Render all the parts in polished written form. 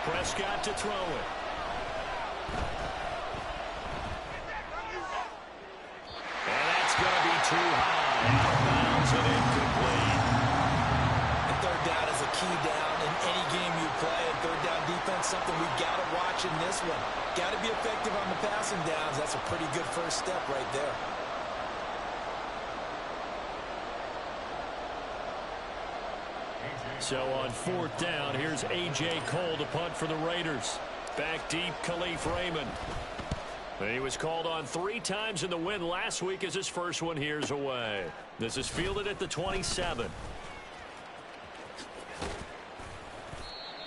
Prescott to throw it. And that's going to be too high. Out of bounds and incomplete. And third down is a key down in any game you play. And third down defense, something we've got to watch in this one. Got to be effective on the passing downs. That's a pretty good first step right there. So on fourth down, here's A.J. Cole to punt for the Raiders. Back deep, Khalif Raymond. He was called on 3 times in the win last week as his first one here's away. This is fielded at the 27.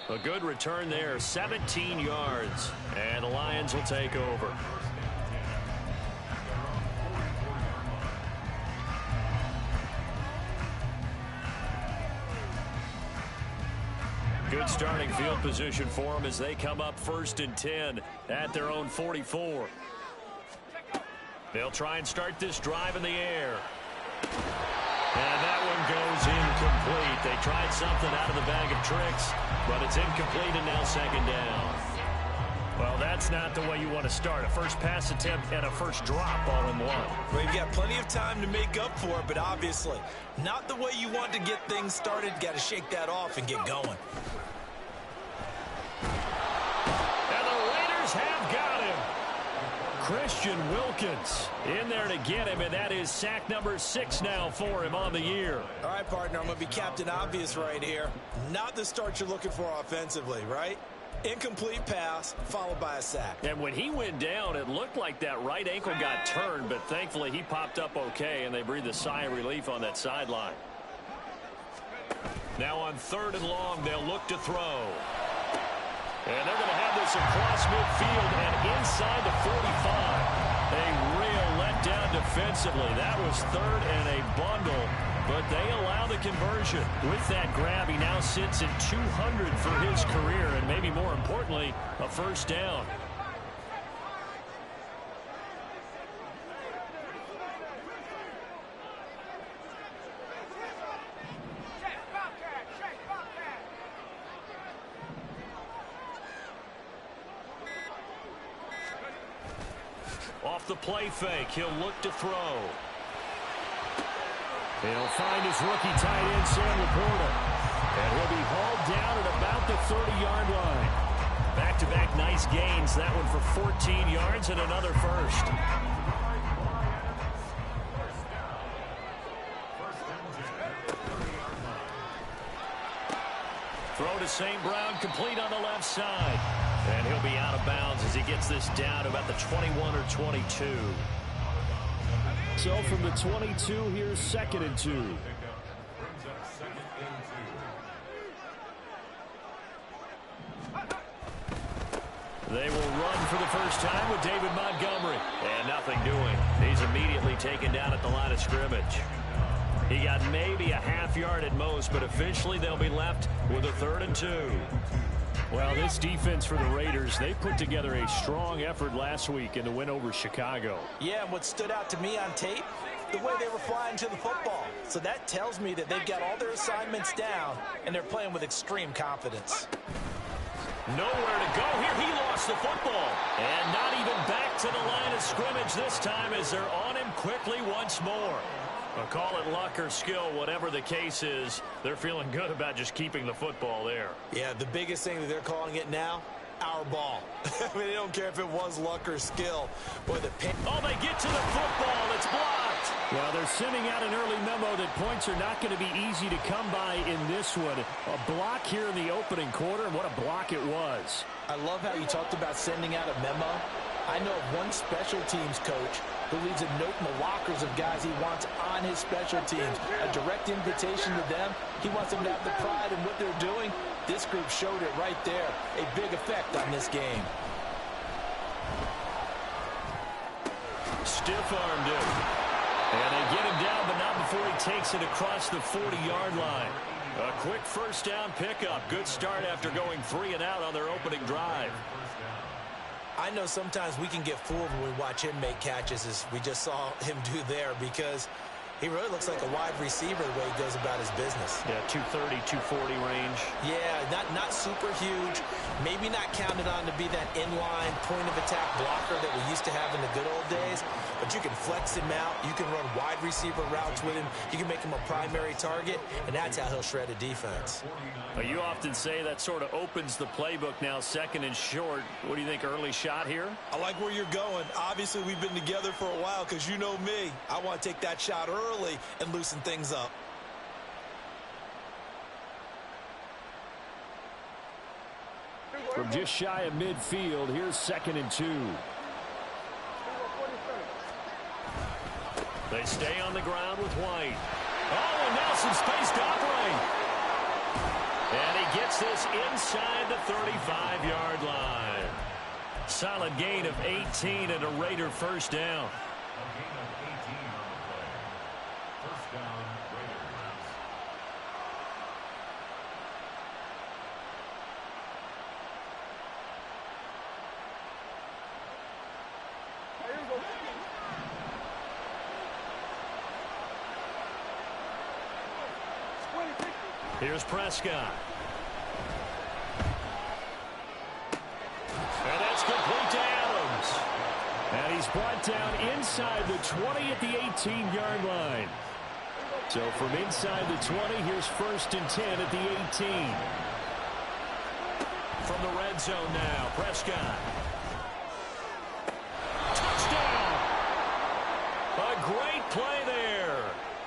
A good return there, 17 yards. And the Lions will take over. Good starting field position for them as they come up 1st and 10 at their own 44. They'll try and start this drive in the air. And that one goes incomplete. They tried something out of the bag of tricks, but it's incomplete and now 2nd down. Well, that's not the way you want to start. A first pass attempt and a first drop all in one. Well, you've got plenty of time to make up for it, but obviously not the way you want to get things started. Got to shake that off and get going. And the Raiders have got him. Christian Wilkins in there to get him, and that is sack number 6 now for him on the year. All right, partner, I'm going to be Captain Obvious right here. Not the start you're looking for offensively, right? Incomplete pass, followed by a sack. And when he went down, it looked like that right ankle got turned, but thankfully he popped up okay, and they breathed a sigh of relief on that sideline. Now on 3rd and long, they'll look to throw. And they're going to have this across midfield and inside the 45. A real letdown defensively. That was 3rd and a bundle, but they allow the conversion. With that grab, he now sits at 200 for his career, and maybe more importantly, a first down. Off the play fake, he'll look to throw. He'll find his rookie tight end, Sam Laporta. And he'll be hauled down at about the 30-yard line. Back-to-back nice gains. That one for 14 yards and another first. Throw to St. Brown, complete on the left side. And he'll be out of bounds as he gets this down to about the 21 or 22. So from the 22, here's 2nd and 2. They will run for the first time with David Montgomery. And nothing doing. He's immediately taken down at the line of scrimmage. He got maybe a half yard at most, but officially they'll be left with a 3rd and 2. Well, this defense for the Raiders, they put together a strong effort last week in the win over Chicago. Yeah, and what stood out to me on tape, the way they were flying to the football. So that tells me that they've got all their assignments down, and they're playing with extreme confidence. Nowhere to go here. He lost the football. And not even back to the line of scrimmage this time as they're on him quickly once more. I'll call it luck or skill, whatever the case is. They're feeling good about just keeping the football there. Yeah, the biggest thing that they're calling it now, our ball. I mean, they don't care if it was luck or skill. Boy, oh, they get to the football. It's blocked. Well, they're sending out an early memo that points are not going to be easy to come by in this one. A block here in the opening quarter, and what a block it was. I love how you talked about sending out a memo. I know of one special teams coach who leaves a note in the lockers of guys he wants on his special teams. A direct invitation to them. He wants them to have the pride in what they're doing. This group showed it right there. A big effect on this game. Stiff-armed him. And they get him down, but not before he takes it across the 40-yard line. A quick first down pickup. Good start after going 3 and out on their opening drive. I know sometimes we can get fooled when we watch him make catches, as we just saw him do there, because He really looks like a wide receiver the way he goes about his business. Yeah, 230, 240 range. Yeah, not super huge. Maybe not counted on to be that inline point-of-attack blocker that we used to have in the good old days. But you can flex him out. You can run wide receiver routes with him. You can make him a primary target, and that's how he'll shred a defense. Well, you often say that sort of opens the playbook now, second and short. What do you think, early shot here? I like where you're going. Obviously, we've been together for a while because you know me. I want to take that shot early and loosen things up. From just shy of midfield, here's 2nd and 2. They stay on the ground with White. Oh, and now some space to operate. And he gets this inside the 35-yard line. Solid gain of 18 and a Raider first down. Here's Prescott. And that's complete to Adams. And he's brought down inside the 20 at the 18-yard line. So from inside the 20, here's 1st and 10 at the 18. From the red zone now, Prescott. Touchdown! A great play there.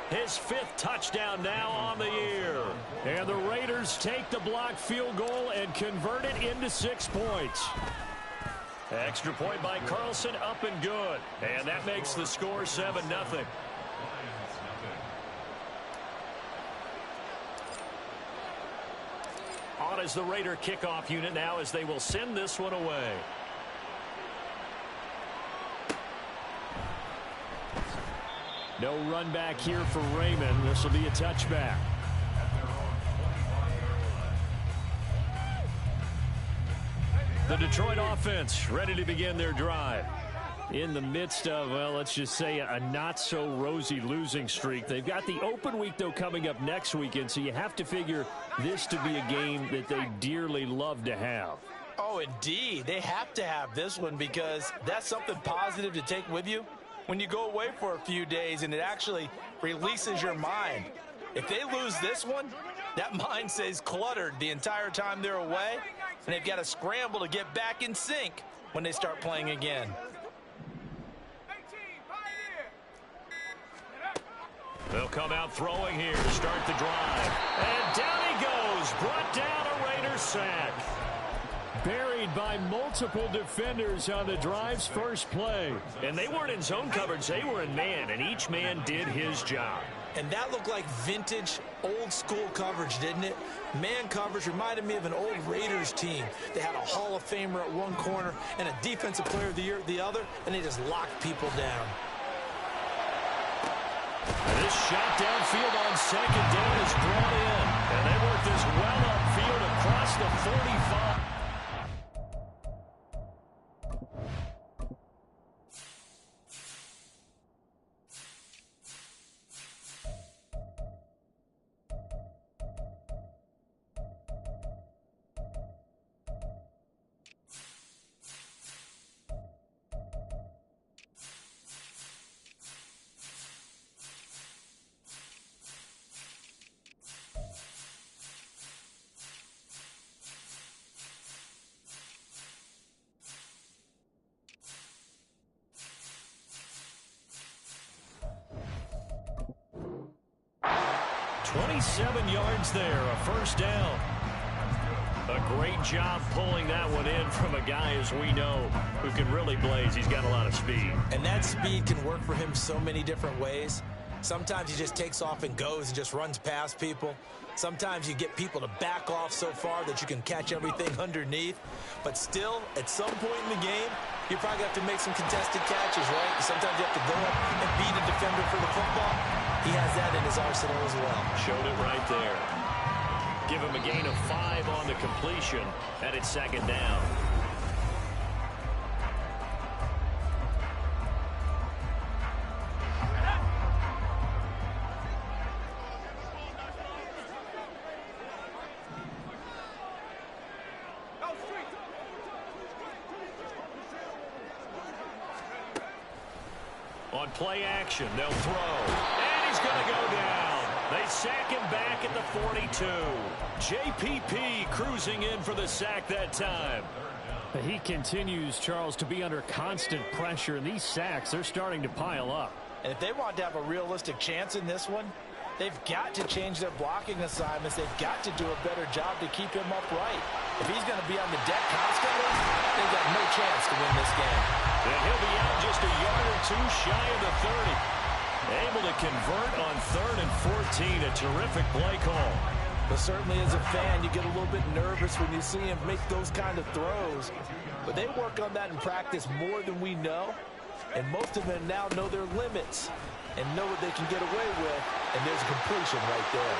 His 5th touchdown now on the year. And the Raiders take the blocked field goal and convert it into 6 points. Extra point by Carlson, up and good. And that makes the score 7-0. On is the Raider kickoff unit now as they will send this one away. No run back here for Raymond. This will be a touchback. The Detroit offense ready to begin their drive. In the midst of, well, let's just say a not-so-rosy losing streak. They've got the open week, though, coming up next weekend, so you have to figure this to be a game that they dearly love to have. Oh, indeed. They have to have this one because that's something positive to take with you when you go away for a few days, and it actually releases your mind. If they lose this one, that mind stays cluttered the entire time they're away, and they've got to scramble to get back in sync when they start playing again. They'll come out throwing here to start the drive. And down he goes. Brought down a Raider sack. Buried by multiple defenders on the drive's first play. And they weren't in zone coverage. They were in man, and each man did his job. And that looked like vintage, old-school coverage, didn't it? Man coverage reminded me of an old Raiders team. They had a Hall of Famer at one corner and a Defensive Player of the Year at the other, and they just locked people down. And this shot downfield on second down is brought in. And they work this well upfield across the 45. .27 yards there, a first down. A great job pulling that one in from a guy, as we know, who can really blaze. He's got a lot of speed. And that speed can work for him so many different ways. Sometimes he just takes off and goes and just runs past people. Sometimes you get people to back off so far that you can catch everything underneath. But still, at some point in the game, you probably have to make some contested catches, right? Sometimes you have to go up and beat a defender for the football. He has that in his arsenal as well. Showed it right there. Give him a gain of 5 on the completion, and it's second down. On play action, they'll throw. And he's going to go down. They sack him back at the 42. JPP cruising in for the sack that time. He continues, Charles, to be under constant pressure, and these sacks, they're starting to pile up. And if they want to have a realistic chance in this one, they've got to change their blocking assignments. They've got to do a better job to keep him upright. If he's going to be on the deck constantly, they've got no chance to win this game. And he'll be out just a yard or two shy of the 30. Able to convert on 3rd and 14. A terrific play call. But certainly as a fan, you get a little bit nervous when you see him make those kind of throws. But they work on that in practice more than we know. And most of them now know their limits and know what they can get away with. And there's a completion right there.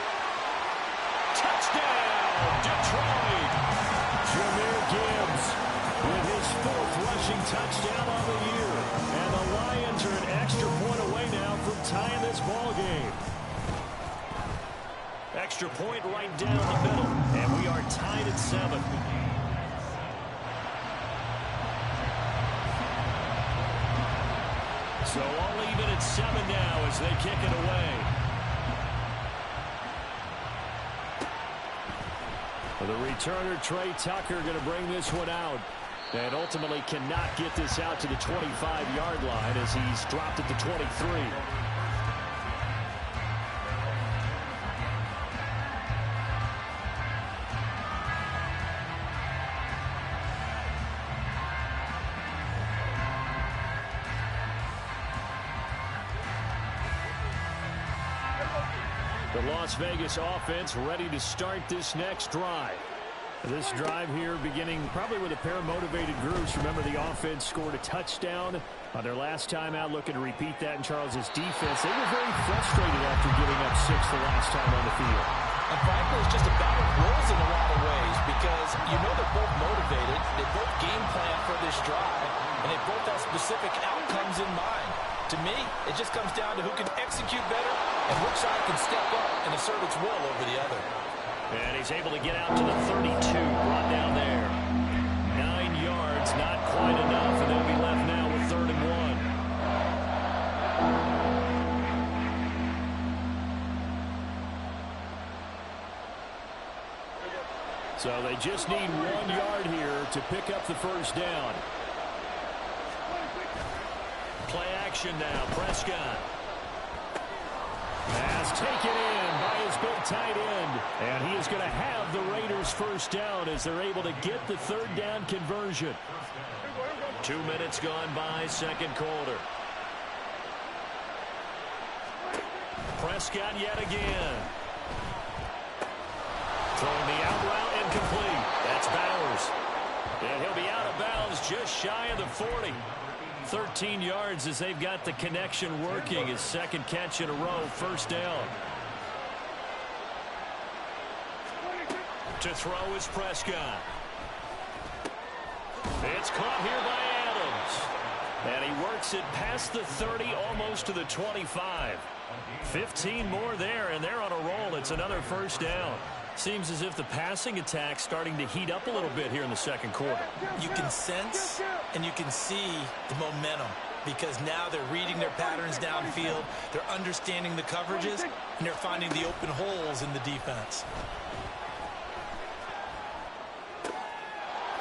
Touchdown, Detroit! Jahmyr Gibbs with his 4th rushing touchdown on the year. And the Lions are an extra point away now from tying this ball game. Extra point right down the middle. And we are tied at 7. So all even at 7 now as they kick it away. The returner, Trey Tucker, going to bring this one out. And ultimately cannot get this out to the 25-yard line as he's dropped at the 23. The Las Vegas offense ready to start this next drive. This drive here beginning probably with a pair of motivated groups. Remember, the offense scored a touchdown on their last time out. Looking to repeat that in Charles's defense. They were very frustrated after giving up 6 the last time on the field. And frankly, it's just about it rolls in a lot of ways because you know they're both motivated. They both game plan for this drive, and they both have specific outcomes in mind. To me, it just comes down to who can execute better and which side can step up and assert its will over the other. And he's able to get out to the 32, brought down there. 9 yards, not quite enough, and they'll be left now with 3rd and 1. So they just need 1 yard here to pick up the first down. Play action now, Prescott. Pass taken in by his big tight end. And he is going to have the Raiders first down as they're able to get the 3rd down conversion. 2 minutes gone by, 2nd quarter. Prescott yet again. Throwing the out route incomplete. That's Bowers. And he'll be out of bounds just shy of the 40. 13 yards as they've got the connection working. His 2nd catch in a row, first down. To throw is Prescott. It's caught here by Adams. And he works it past the 30, almost to the 25. 15 more there, and they're on a roll. It's another first down. Seems as if the passing attack's starting to heat up a little bit here in the 2nd quarter. You can sense and you can see the momentum because now they're reading their patterns downfield, they're understanding the coverages, and they're finding the open holes in the defense.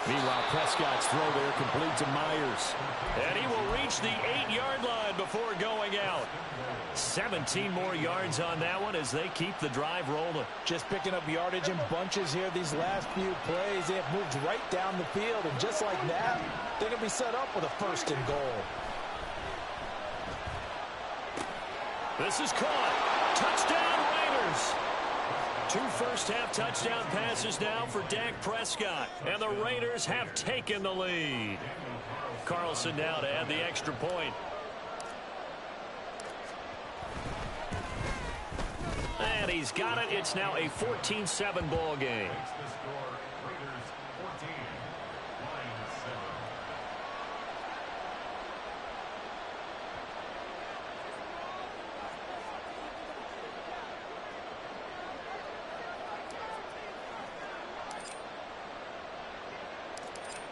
Meanwhile, Prescott's throw there complete to Myers. And he will reach the 8-yard line before going out. 17 more yards on that one as they keep the drive rolling. Just picking up yardage in bunches here these last few plays. They have moved right down the field, and just like that, they're going to be set up with a 1st and goal. This is caught. Touchdown, Raiders. 2 first-half touchdown passes now for Dak Prescott. And the Raiders have taken the lead. Carlson now to add the extra point. And he's got it. It's now a 14-7 ball game.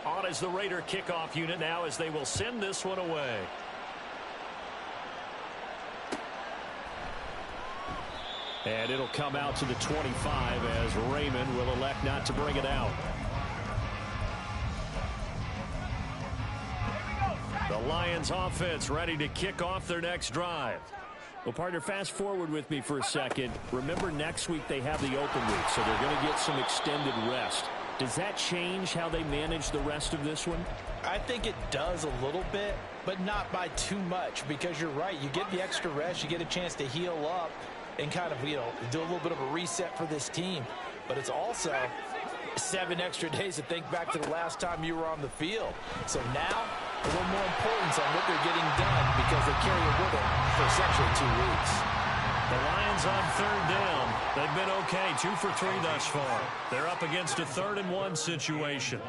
On is the Raider kickoff unit now as they will send this one away. And it'll come out to the 25 as Raymond will elect not to bring it out. The Lions offense ready to kick off their next drive. Well, partner, fast forward with me for a second. Remember, next week they have the open week, so they're going to get some extended rest. Does that change how they manage the rest of this one? I think it does a little bit, but not by too much, because you're right. You get the extra rest, you get a chance to heal up and kind of, do a little bit of a reset for this team. But it's also 7 extra days to think back to the last time you were on the field. So now, a little more importance on what they're getting done because they carry it with them for essentially 2 weeks. The Lions on 3rd down. They've been okay, 2 for 3 thus far. They're up against a 3rd and 1 situation.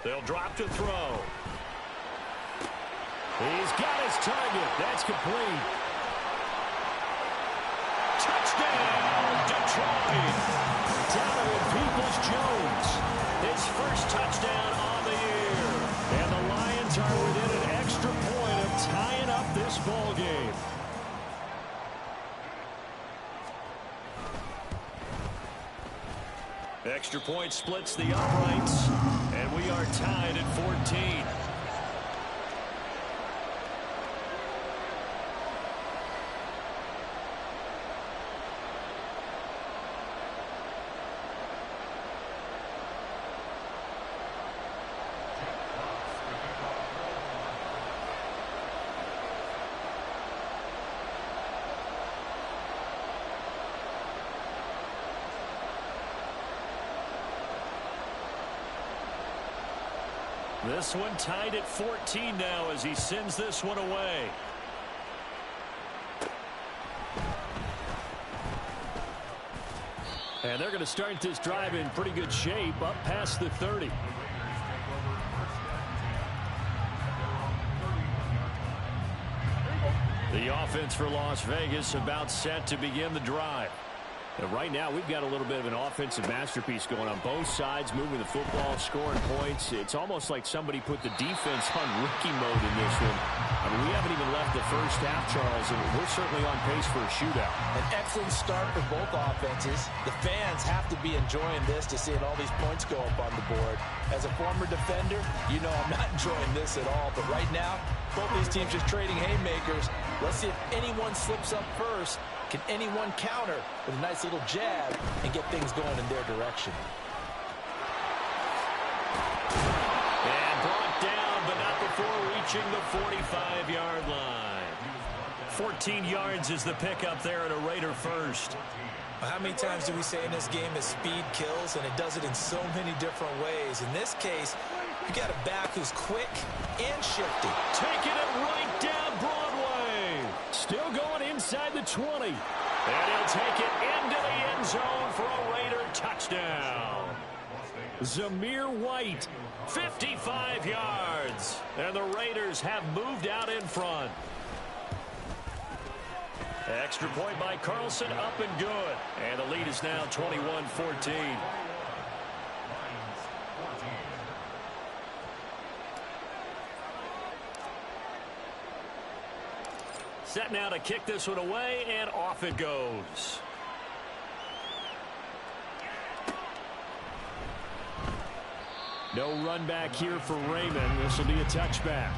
They'll drop to throw. He's got his target. That's complete. Touchdown, Detroit. Donovan Peoples-Jones. His first touchdown on the year. And the Lions are within an extra point of tying up this ball game. Extra point splits the uprights. And we are tied at 14. This one tied at 14 now as he sends this one away. And they're going to start this drive in pretty good shape up past the 30. The offense for Las Vegas about set to begin the drive. And right now, we've got a little bit of an offensive masterpiece going on both sides, moving the football, scoring points. It's almost like somebody put the defense on rookie mode in this one. I mean, we haven't even left the first half, Charles, and we're certainly on pace for a shootout. An excellent start for both offenses. The fans have to be enjoying this to seeing all these points go up on the board. As a former defender, you know I'm not enjoying this at all. But right now, both these teams just trading haymakers. Let's see if anyone slips up first. Can anyone counter with a nice little jab and get things going in their direction? And brought down, but not before reaching the 45-yard line. 14 yards is the pickup there at a Raider first. How many times do we say in this game that speed kills, and it does it in so many different ways? In this case, you got a back who's quick and shifty. Taking it right down Broadway. Still going inside the 20. And he'll take it into the end zone for a Raider touchdown. Zamir White, 55 yards. And the Raiders have moved out in front. Extra point by Carlson, up and good. And the lead is now 21-14. Set now to kick this one away, and off it goes. No run back here for Raymond. This will be a touchback.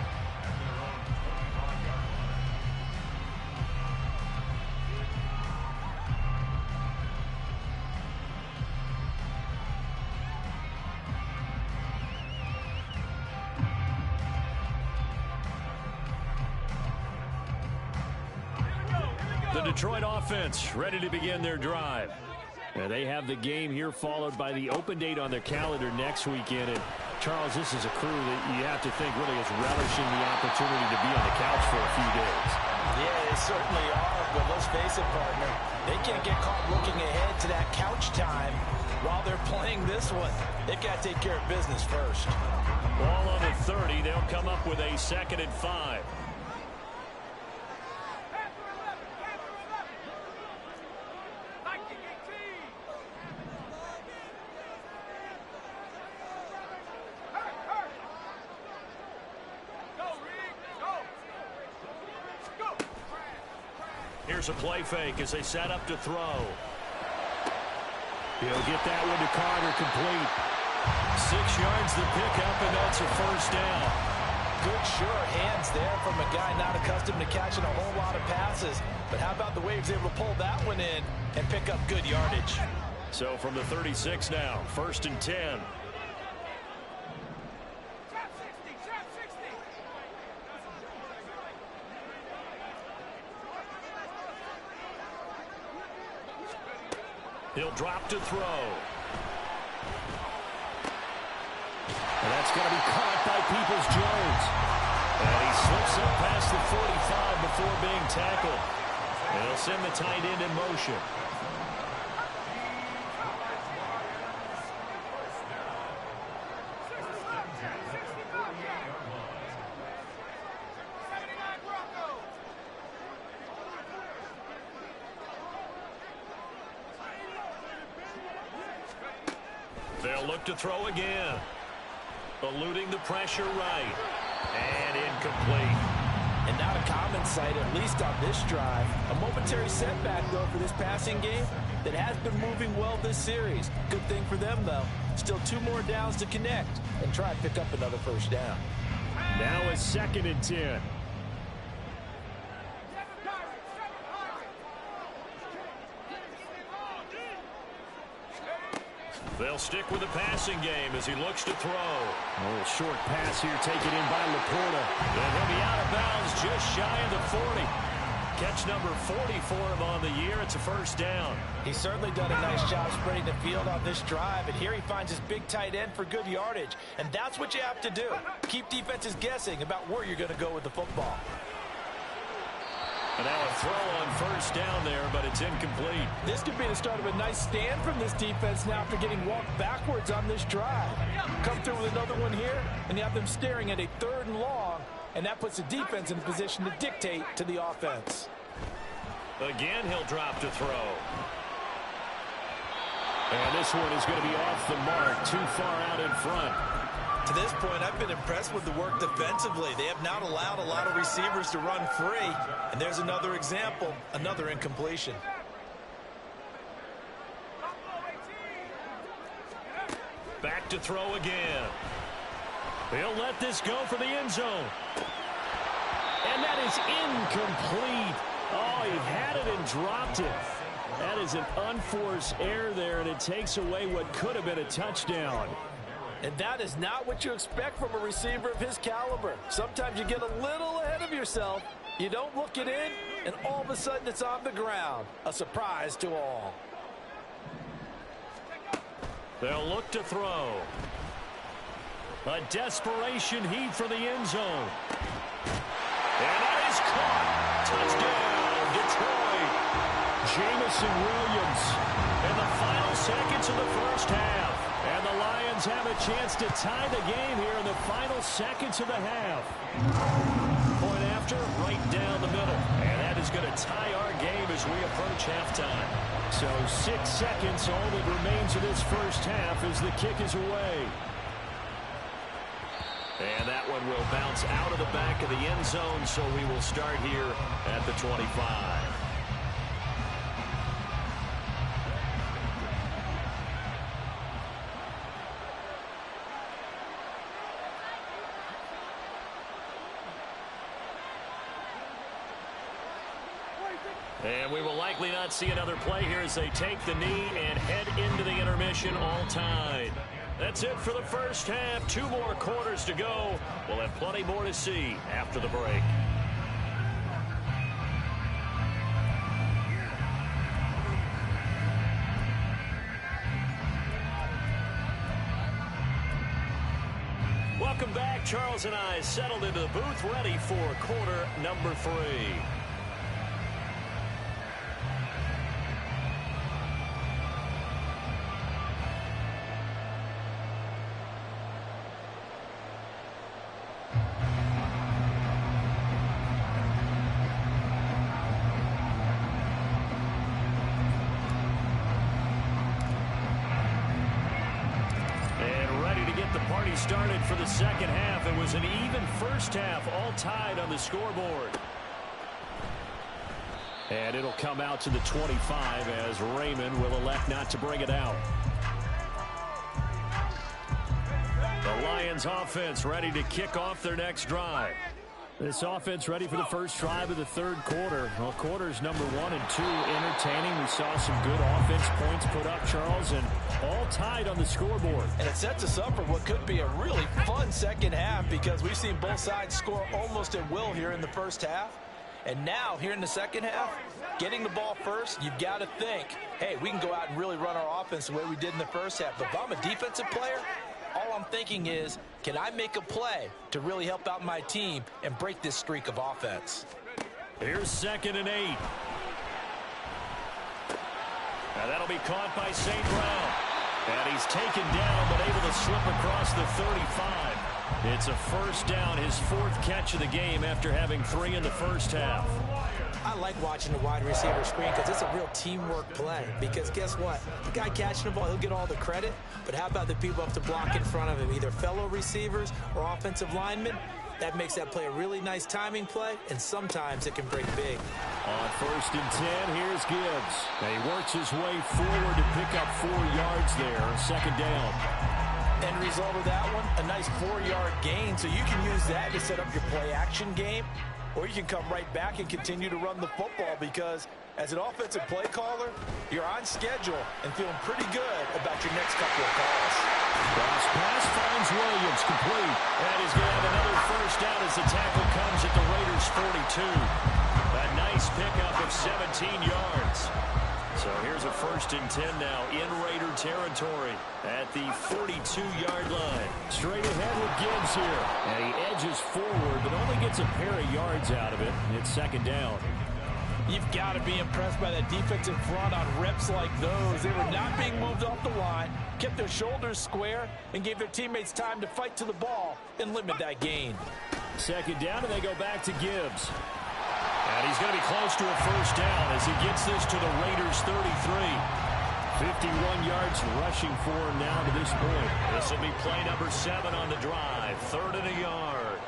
The Detroit offense ready to begin their drive. Now they have the game here followed by the open date on their calendar next weekend. And Charles, this is a crew that you have to think really is relishing the opportunity to be on the couch for a few days. Yeah, they certainly are, but let's face it, partner. They can't get caught looking ahead to that couch time while they're playing this one. They got to take care of business first. Ball on the 30. They'll come up with a 2nd and 5. Here's a play fake as they set up to throw. He'll get that one to Carter, complete. 6 yards to pick up, and that's a first down. Good, sure hands there from a guy not accustomed to catching a whole lot of passes. But how about the way he was able to pull that one in and pick up good yardage? So from the 36 now, 1st and 10. He'll drop to throw. And that's going to be caught by Peoples-Jones. And he slips up past the 45 before being tackled. And he'll send the tight end in motion. They'll look to throw again. Eluding the pressure right. And incomplete. And not a common sight, at least on this drive. A momentary setback, though, for this passing game that has been moving well this series. Good thing for them, though. Still 2 more downs to connect and try and pick up another first down. Now a 2nd and 10. They'll stick with the passing game as he looks to throw. A little short pass here taken in by Laporta. And he'll be out of bounds just shy of the 40. Catch number 40 for him on the year. It's a first down. He's certainly done a nice job spreading the field on this drive. And here he finds his big tight end for good yardage. And that's what you have to do. Keep defenses guessing about where you're going to go with the football. And now a throw on first down there, but it's incomplete. This could be the start of a nice stand from this defense now after getting walked backwards on this drive. Come through with another one here, and you have them staring at a 3rd and long, and that puts the defense in a position to dictate to the offense. Again, he'll drop to throw. And this one is going to be off the mark, too far out in front. To this point, I've been impressed with the work defensively. They have not allowed a lot of receivers to run free. And there's another example, another incompletion. Back to throw again. He'll let this go for the end zone. And that is incomplete. Oh, he had it and dropped it. That is an unforced error there, and it takes away what could have been a touchdown. And that is not what you expect from a receiver of his caliber. Sometimes you get a little ahead of yourself. You don't look it in, and all of a sudden it's on the ground. A surprise to all. They'll look to throw. A desperation heave for the end zone. And that is caught. Touchdown, Detroit. Jamison Williams. In the final seconds of the first half. And the Lions have a chance to tie the game here in the final seconds of the half. Point after, right down the middle. And that is going to tie our game as we approach halftime. So 6 seconds, all that remains of this first half as the kick is away. And that one will bounce out of the back of the end zone, so we will start here at the 25. And we will likely not see another play here as they take the knee and head into the intermission all tied. That's it for the first half. 2 more quarters to go. We'll have plenty more to see after the break. Welcome back. Charles and I settled into the booth ready for quarter number 3. Started for the second half. It was an even first half, all tied on the scoreboard. And it'll come out to the 25 as Raymond will elect not to bring it out. The Lions offense ready to kick off their next drive. This offense ready for the first drive of the third quarter. Well, quarters number 1 and 2 entertaining. We saw some good offense points put up, Charles, and all tied on the scoreboard. And it sets us up for what could be a really fun second half because we've seen both sides score almost at will here in the first half. And now, here in the second half, getting the ball first, you've got to think, hey, we can go out and really run our offense the way we did in the first half. But if I'm a defensive player, all I'm thinking is, can I make a play to really help out my team and break this streak of offense? Here's 2nd and 8. Now that'll be caught by St. Brown. And he's taken down, but able to slip across the 35. It's a first down, his 4th catch of the game after having 3 in the first half. I like watching the wide receiver screen because it's a real teamwork play. Because guess what? The guy catching the ball, he'll get all the credit. But how about the people up to block in front of him, either fellow receivers or offensive linemen? That makes that play a really nice timing play, and sometimes it can break big. On 1st and 10, here's Gibbs. And he works his way forward to pick up 4 yards there, 2nd down. End result of that one, a nice 4-yard gain. So you can use that to set up your play-action game, or you can come right back and continue to run the football because as an offensive play caller, you're on schedule and feeling pretty good about your next couple of calls. Cross pass finds Williams complete. And he's going to have another first down as the tackle comes at the Raiders' 42. A nice pickup of 17 yards. So here's a 1st and 10 now in Raider territory at the 42-yard line. Straight ahead with Gibbs here. And he edges forward, but only gets a pair of yards out of it. It's 2nd down. You've got to be impressed by that defensive front on reps like those. They were not being moved off the line, kept their shoulders square, and gave their teammates time to fight to the ball and limit that gain. 2nd down, and they go back to Gibbs. And he's going to be close to a first down as he gets this to the Raiders' 33. 51 yards rushing for him now to this point. This will be play number 7 on the drive. 3rd and a yard.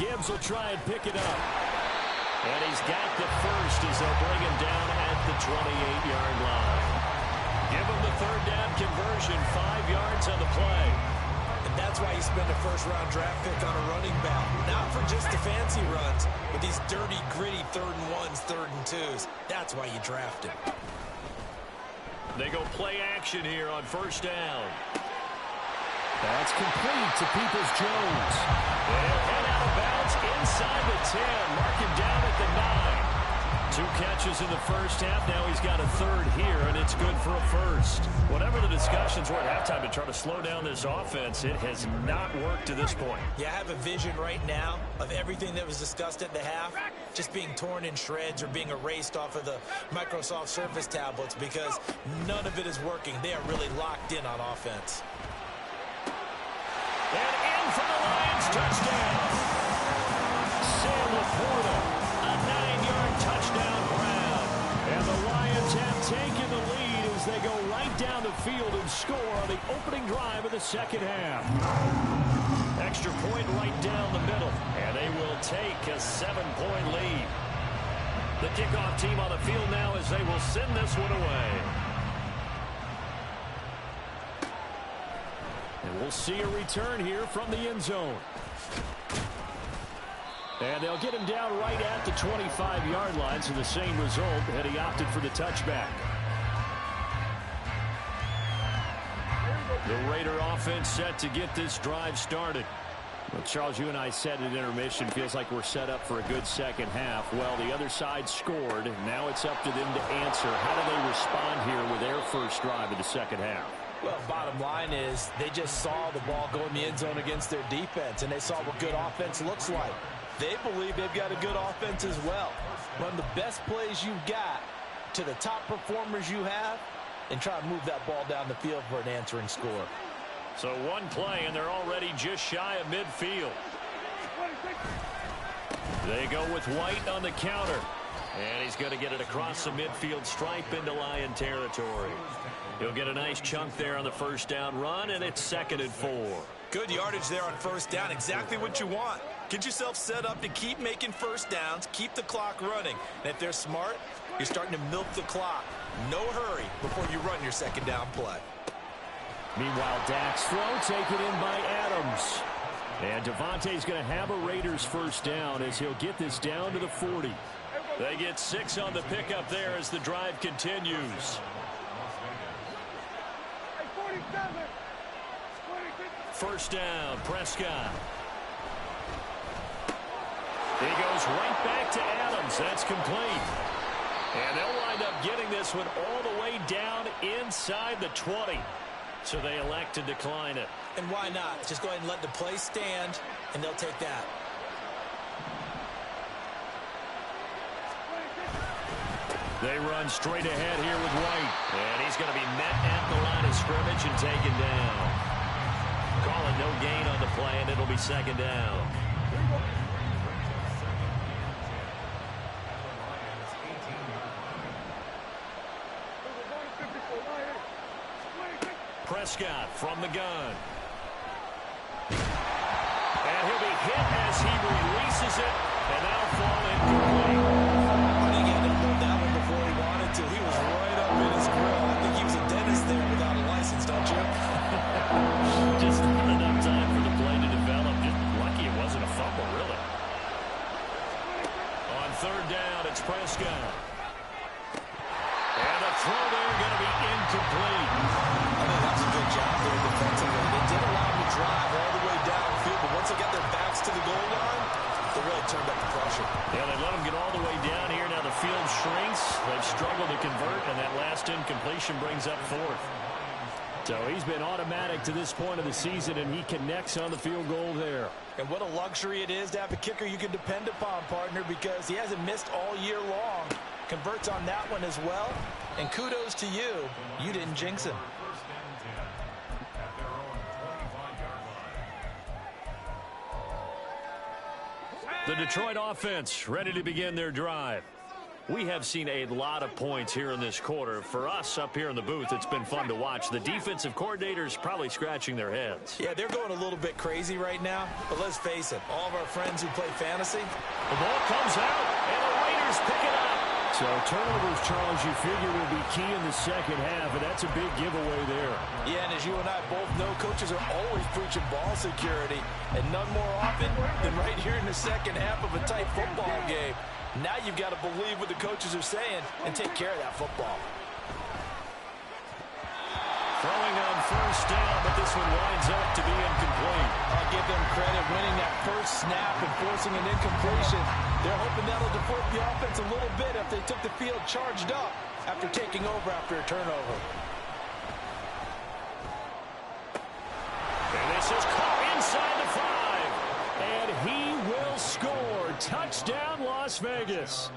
Gibbs will try and pick it up. And he's got the first as they'll bring him down at the 28-yard line. Give him the 3rd down conversion, 5 yards on the play. And that's why you spend a first-round draft pick on a running back. Not for just the fancy runs, but these dirty, gritty 3rd and 1s, 3rd and 2s. That's why you draft him. They go play action here on 1st down. That's complete to Peoples-Jones. They'll head out of bounds inside the 10. Mark him down at the 9. 2 catches in the first half. Now he's got a 3rd here, and it's good for a 1st. Whatever the discussions were at halftime to try to slow down this offense, it has not worked to this point. Yeah, I have a vision right now of everything that was discussed at the half just being torn in shreds or being erased off of the Microsoft Surface tablets because none of it is working. They are really locked in on offense. And in for the Lions, touchdown. Sam Laporta, a 9-yard touchdown grab. And the Lions have taken the lead as they go right down the field and score on the opening drive of the second half. Extra point right down the middle, and they will take a 7-point lead. The kickoff team on the field now as they will send this one away. And we'll see a return here from the end zone. And they'll get him down right at the 25-yard line, so the same result, and he opted for the touchback. The Raider offense set to get this drive started. Well, Charles, you and I said at intermission, feels like we're set up for a good second half. Well, the other side scored. Now it's up to them to answer. How do they respond here with their first drive of the second half? Well, bottom line is they just saw the ball go in the end zone against their defense, and they saw what good offense looks like. They believe they've got a good offense as well. Run the best plays you've got to the top performers you have and try to move that ball down the field for an answering score. So one play, and they're already just shy of midfield. They go with White on the counter. And he's going to get it across the midfield stripe into Lion territory. He'll get a nice chunk there on the first down run, and it's 2nd and 4. Good yardage there on first down. Exactly what you want. Get yourself set up to keep making first downs, keep the clock running. And if they're smart, you're starting to milk the clock. No hurry before you run your second down play. Meanwhile, Dak's throw taken in by Adams. And Devontae's going to have a Raiders first down as he'll get this down to the 40. They get 6 on the pickup there as the drive continues. First down, Prescott. He goes right back to Adams. That's complete. And they'll wind up getting this one all the way down inside the 20. So they elect to decline it. And why not? Just go ahead and let the play stand, and they'll take that. They run straight ahead here with White. And he's going to be met at the line of scrimmage and taken down. Call it no gain on the play, and it'll be 2nd down. Prescott from the gun. And he'll be hit as he releases it, and that'll fall incomplete. I think he had to hold that one before he wanted to. He was right up in his grill. I think he was a dentist there without a license, don't you? Just not enough time for the play to develop. Just lucky it wasn't a fumble, really. On 3rd down, it's Prescott. And the throw there going to be incomplete. I think that's a good job there defensively. They did allow him to drive all the way downfield, but once they got their backs to the goal line, they really turned up the pressure. Yeah, they let him get all the way down here. Now the field shrinks. They've struggled to convert, and that last incompletion brings up 4th. So he's been automatic to this point of the season, and he connects on the field goal there. And what a luxury it is to have a kicker you can depend upon, partner, because he hasn't missed all year long. Converts on that one as well. And kudos to you. You didn't jinx him. The Detroit offense ready to begin their drive. We have seen a lot of points here in this quarter. For us up here in the booth, it's been fun to watch. The defensive coordinators probably scratching their heads. Yeah, they're going a little bit crazy right now. But let's face it, all of our friends who play fantasy. The ball comes out, and the Raiders pick it up. So turnovers, Charles, you figure will be key in the second half, and that's a big giveaway there. Yeah, and as you and I both know, coaches are always preaching ball security, and none more often than right here in the second half of a tight football game. Now you've got to believe what the coaches are saying and take care of that football. Throwing on first down, but this one winds up to be incomplete. I'll give them credit winning that first snap and forcing an incompletion. They're hoping that'll divert the offense a little bit if they took the field charged up after taking over after a turnover. And this is caught inside the 5. And he will score. Touchdown, Las Vegas.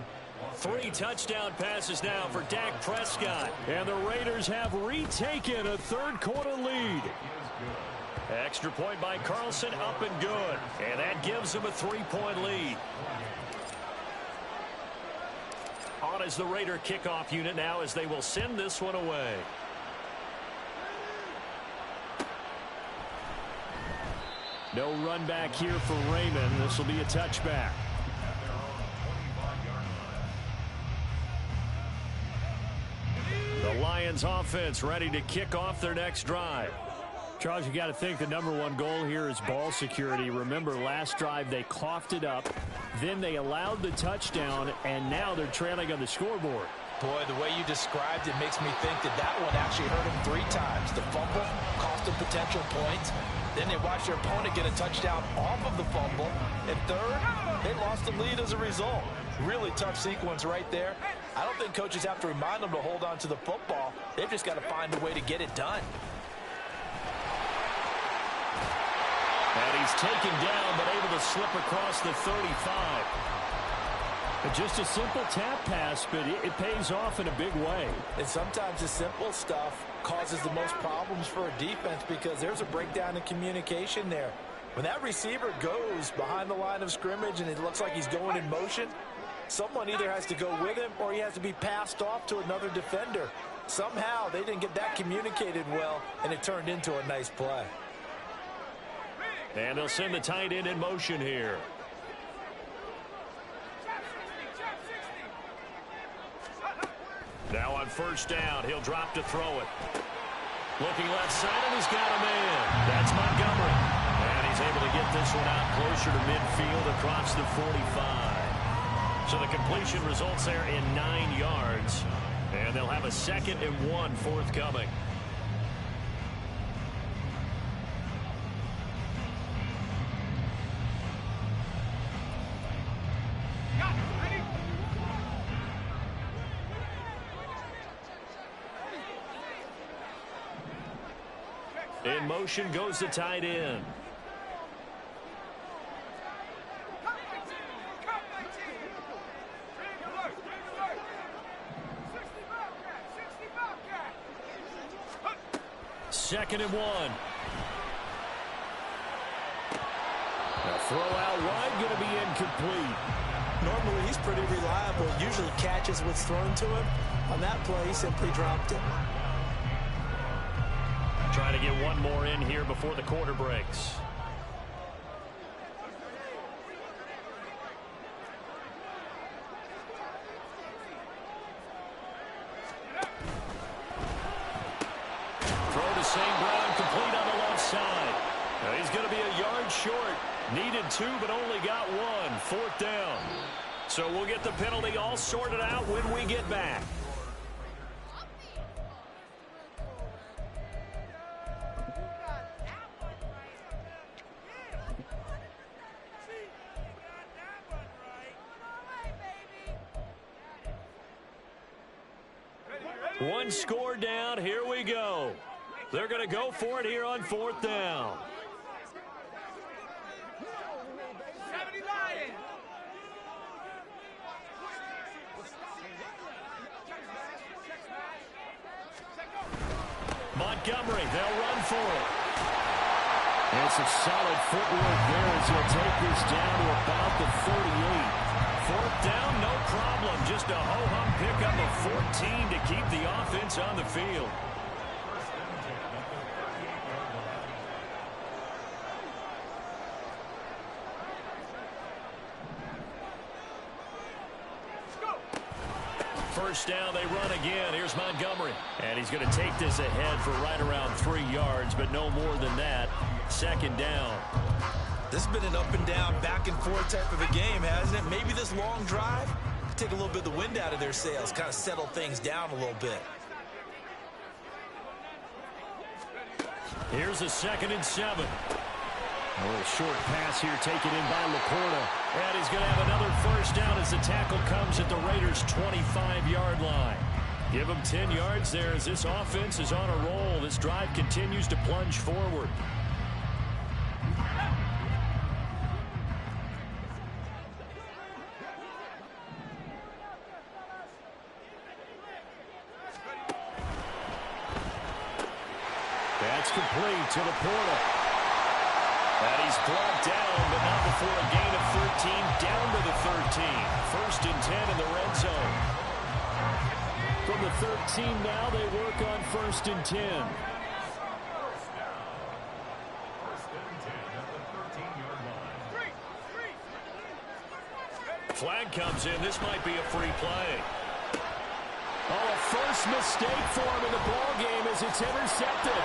3 touchdown passes now for Dak Prescott. And the Raiders have retaken a third-quarter lead. Extra point by Carlson, up and good. And that gives them a 3-point lead. On is the Raider kickoff unit now as they will send this one away. No run back here for Raymond. This will be a touchback. The Lions offense ready to kick off their next drive. Charles, you got to think the #1 goal here is ball security. Remember, last drive they coughed it up, then they allowed the touchdown, and now they're trailing on the scoreboard. Boy, the way you described it makes me think that that one actually hurt him 3 times. The fumble cost them potential points. Then they watched their opponent get a touchdown off of the fumble. And third, they lost the lead as a result. Really tough sequence right there. I don't think coaches have to remind them to hold on to the football. They've just got to find a way to get it done. And he's taken down, but able to slip across the 35. Just a simple tap pass, but it pays off in a big way. And sometimes the simple stuff causes the most problems for a defense because there's a breakdown in communication there. When that receiver goes behind the line of scrimmage and it looks like he's going in motion, Someone either has to go with him or he has to be passed off to another defender. Somehow they didn't get that communicated well, and it turned into a nice play. And they'll send the tight end in motion here. Now on first down, he'll drop to throw it. Looking left side, and he's got a man. That's Montgomery. And he's able to get this one out closer to midfield across the 45. So the completion results there in 9 yards. And they'll have a 2nd and 1 forthcoming. In motion goes the tight end. Second and 1. A throw out wide, going to be incomplete. Normally he's pretty reliable. Usually catches what's thrown to him. On that play, he simply dropped it. Trying to get one more in here before the quarter breaks. Throw to St. Brown, complete on the left side. Now he's going to be a yard short. Needed 2, but only got 1. 4th down. So we'll get the penalty all sorted out when we get back. One score down. Here we go. They're going to go for it here on 4th down. Montgomery, they'll run for it. And some solid footwork there as he'll take this down to about the 38. 4th down, no problem. Just a ho-hum pickup of 14 to keep the offense on the field. First down, they run again. Here's Montgomery. And he's going to take this ahead for right around 3 yards, but no more than that. 2nd down. This has been an up and down, back and forth type of a game, hasn't it? Maybe this long drive could take a little bit of the wind out of their sails, kind of settle things down a little bit. Here's a 2nd and 7. A little short pass here taken in by Laporta. And he's going to have another first down as the tackle comes at the Raiders' 25-yard line. Give them 10 yards there as this offense is on a roll. This drive continues to plunge forward. That's complete to Laporta. And he's brought down, but not before a gain of 13, down to the 13. 1st and 10 in the red zone. From the 13 now, they work on 1st and 10. Flag comes in. This might be a free play. Oh, a first mistake for him in the ball game as it's intercepted.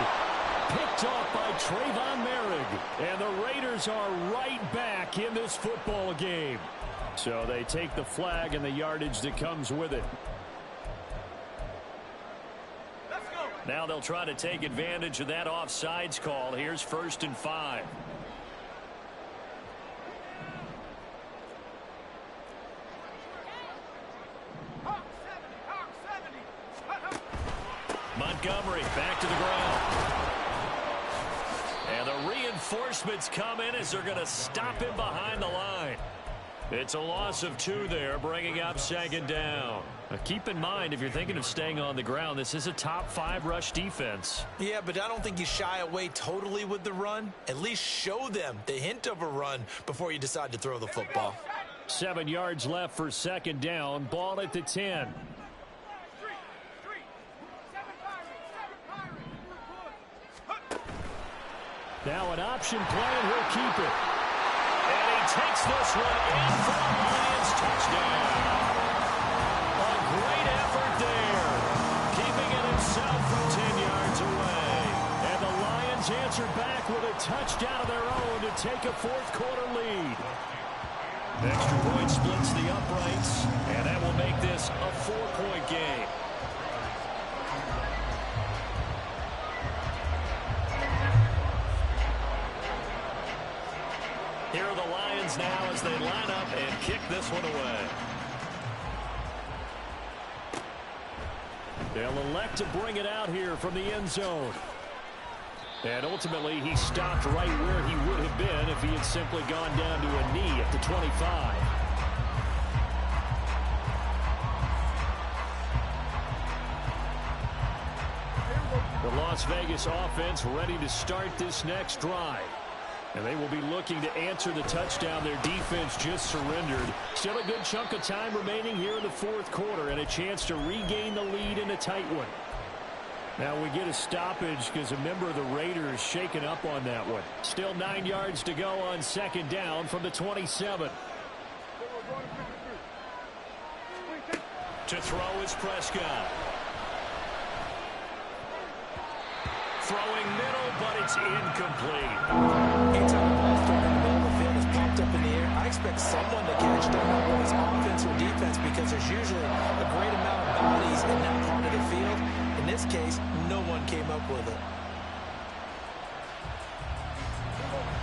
Picked off by Trayvon Merrick. And the Raiders are right back in this football game. So they take the flag and the yardage that comes with it. Now they'll try to take advantage of that offsides call. Here's 1st and 5. Montgomery back to the ground. And the reinforcements come in as they're going to stop him behind the line. It's a loss of 2 there, bringing up 2nd down. Now keep in mind, if you're thinking of staying on the ground, this is a top 5 rush defense. Yeah, but I don't think you shy away totally with the run. At least show them the hint of a run before you decide to throw the football. 7 yards left for second down. Ball at the 10. Now an option play, and he'll keep it. And he takes this one in for a Lions touchdown. A great effort there, keeping it himself from 10 yards away. And the Lions answer back with a touchdown of their own to take a fourth-quarter lead. Extra point splits the uprights, and that will make this a 4-point game. Here are the Lions now as they line up and kick this one away. They'll elect to bring it out here from the end zone. And ultimately, he stopped right where he would have been if he had simply gone down to a knee at the 25. The Las Vegas offense ready to start this next drive. And they will be looking to answer the touchdown their defense just surrendered. Still a good chunk of time remaining here in the fourth quarter and a chance to regain the lead in a tight one. Now we get a stoppage because a member of the Raiders shaken up on that one. Still 9 yards to go on second down from the 27. To throw is Prescott. Throwing middle, but it's incomplete. Anytime the ball's thrown in the middle of the field is popped up in the air, I expect someone to catch it. Don't know whether it's offense or defense because there's usually a great amount of bodies in that part of the field. In this case, no one came up with it.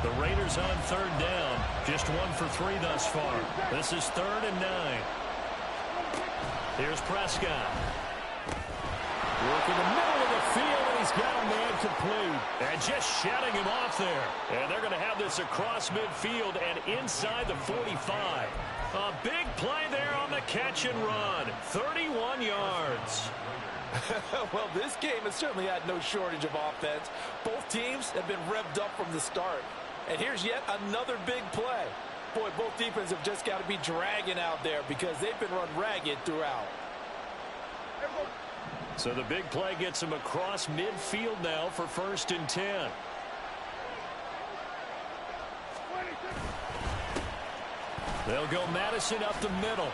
The Raiders on third down. Just 1 for 3 thus far. This is 3rd and 9. Here's Prescott. Working the middle of the field, and he's got a man complete. And just shutting him off there. And they're going to have this across midfield and inside the 45. A big play there on the catch and run. 31 yards. Well, this game has certainly had no shortage of offense. Both teams have been revved up from the start. And here's yet another big play. Boy, both defenses have just got to be dragging out there because they've been run ragged throughout. So the big play gets him across midfield now for 1st and 10. They'll go Madison up the middle.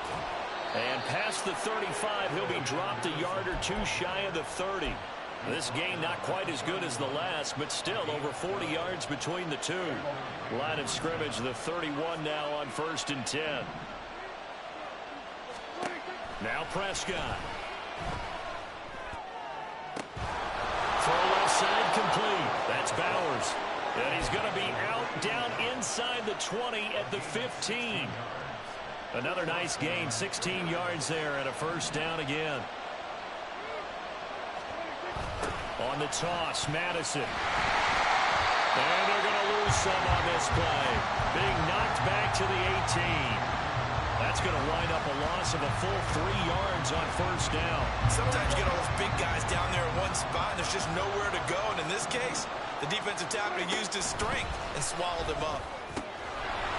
And past the 35, he'll be dropped a yard or two shy of the 30. This gain not quite as good as the last, but still over 40 yards between the two. Line of scrimmage, the 31 now on 1st and 10. Now Prescott. Throw left side complete. That's Bowers. And he's going to be out down inside the 20 at the 15. Another nice gain, 16 yards there and a 1st down again. On the toss, Madison. And they're going to lose some on this play. Being knocked back to the 18. That's going to wind up a loss of a full 3 yards on 1st down. Sometimes you get all those big guys down there in one spot, and there's just nowhere to go. And in this case, the defensive tackle used his strength and swallowed him up.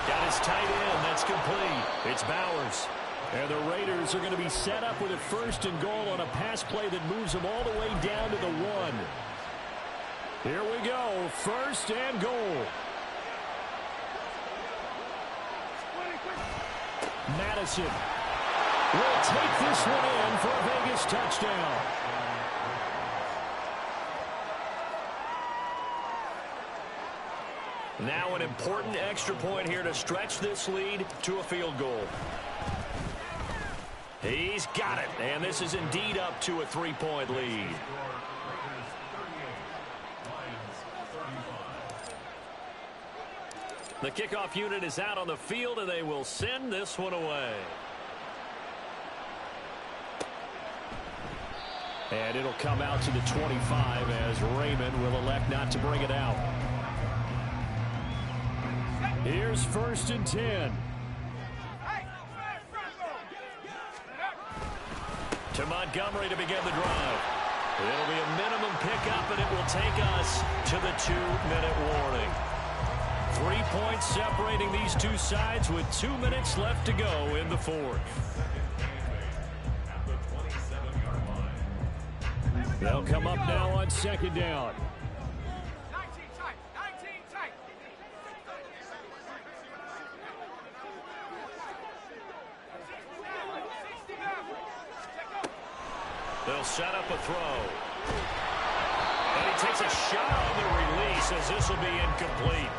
Got his tight end. That's complete. It's Bowers. And the Raiders are going to be set up with a 1st and goal on a pass play that moves them all the way down to the 1. Here we go. 1st and goal. Madison will take this one in for a Vegas touchdown. Now an important extra point here to stretch this lead to a field goal. He's got it, and this is indeed up to a 3-point lead. The kickoff unit is out on the field, and they will send this one away. And it'll come out to the 25 as Raymond will elect not to bring it out. Here's 1st and 10. To Montgomery to begin the drive. It'll be a minimum pickup, and it will take us to the 2-minute warning. 3 points separating these two sides with 2 minutes left to go in the fourth. They'll come up now on second down. They'll set up a throw. And he takes a shot on the release as this will be incomplete.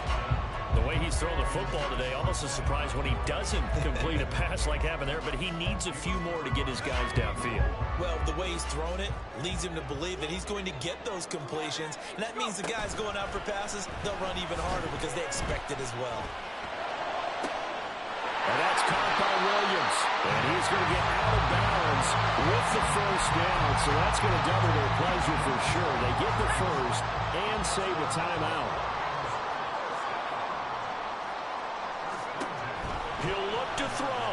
The way he's thrown the football today, almost a surprise when he doesn't complete a pass like happened there, but he needs a few more to get his guys downfield. Well, the way he's thrown it leads him to believe that he's going to get those completions. And that means the guys going out for passes, they'll run even harder because they expect it as well. And that's caught by Williams. And he's going to get out of bounds with the first down. So that's going to double their pleasure for sure. They get the first and save a timeout. He'll look to throw.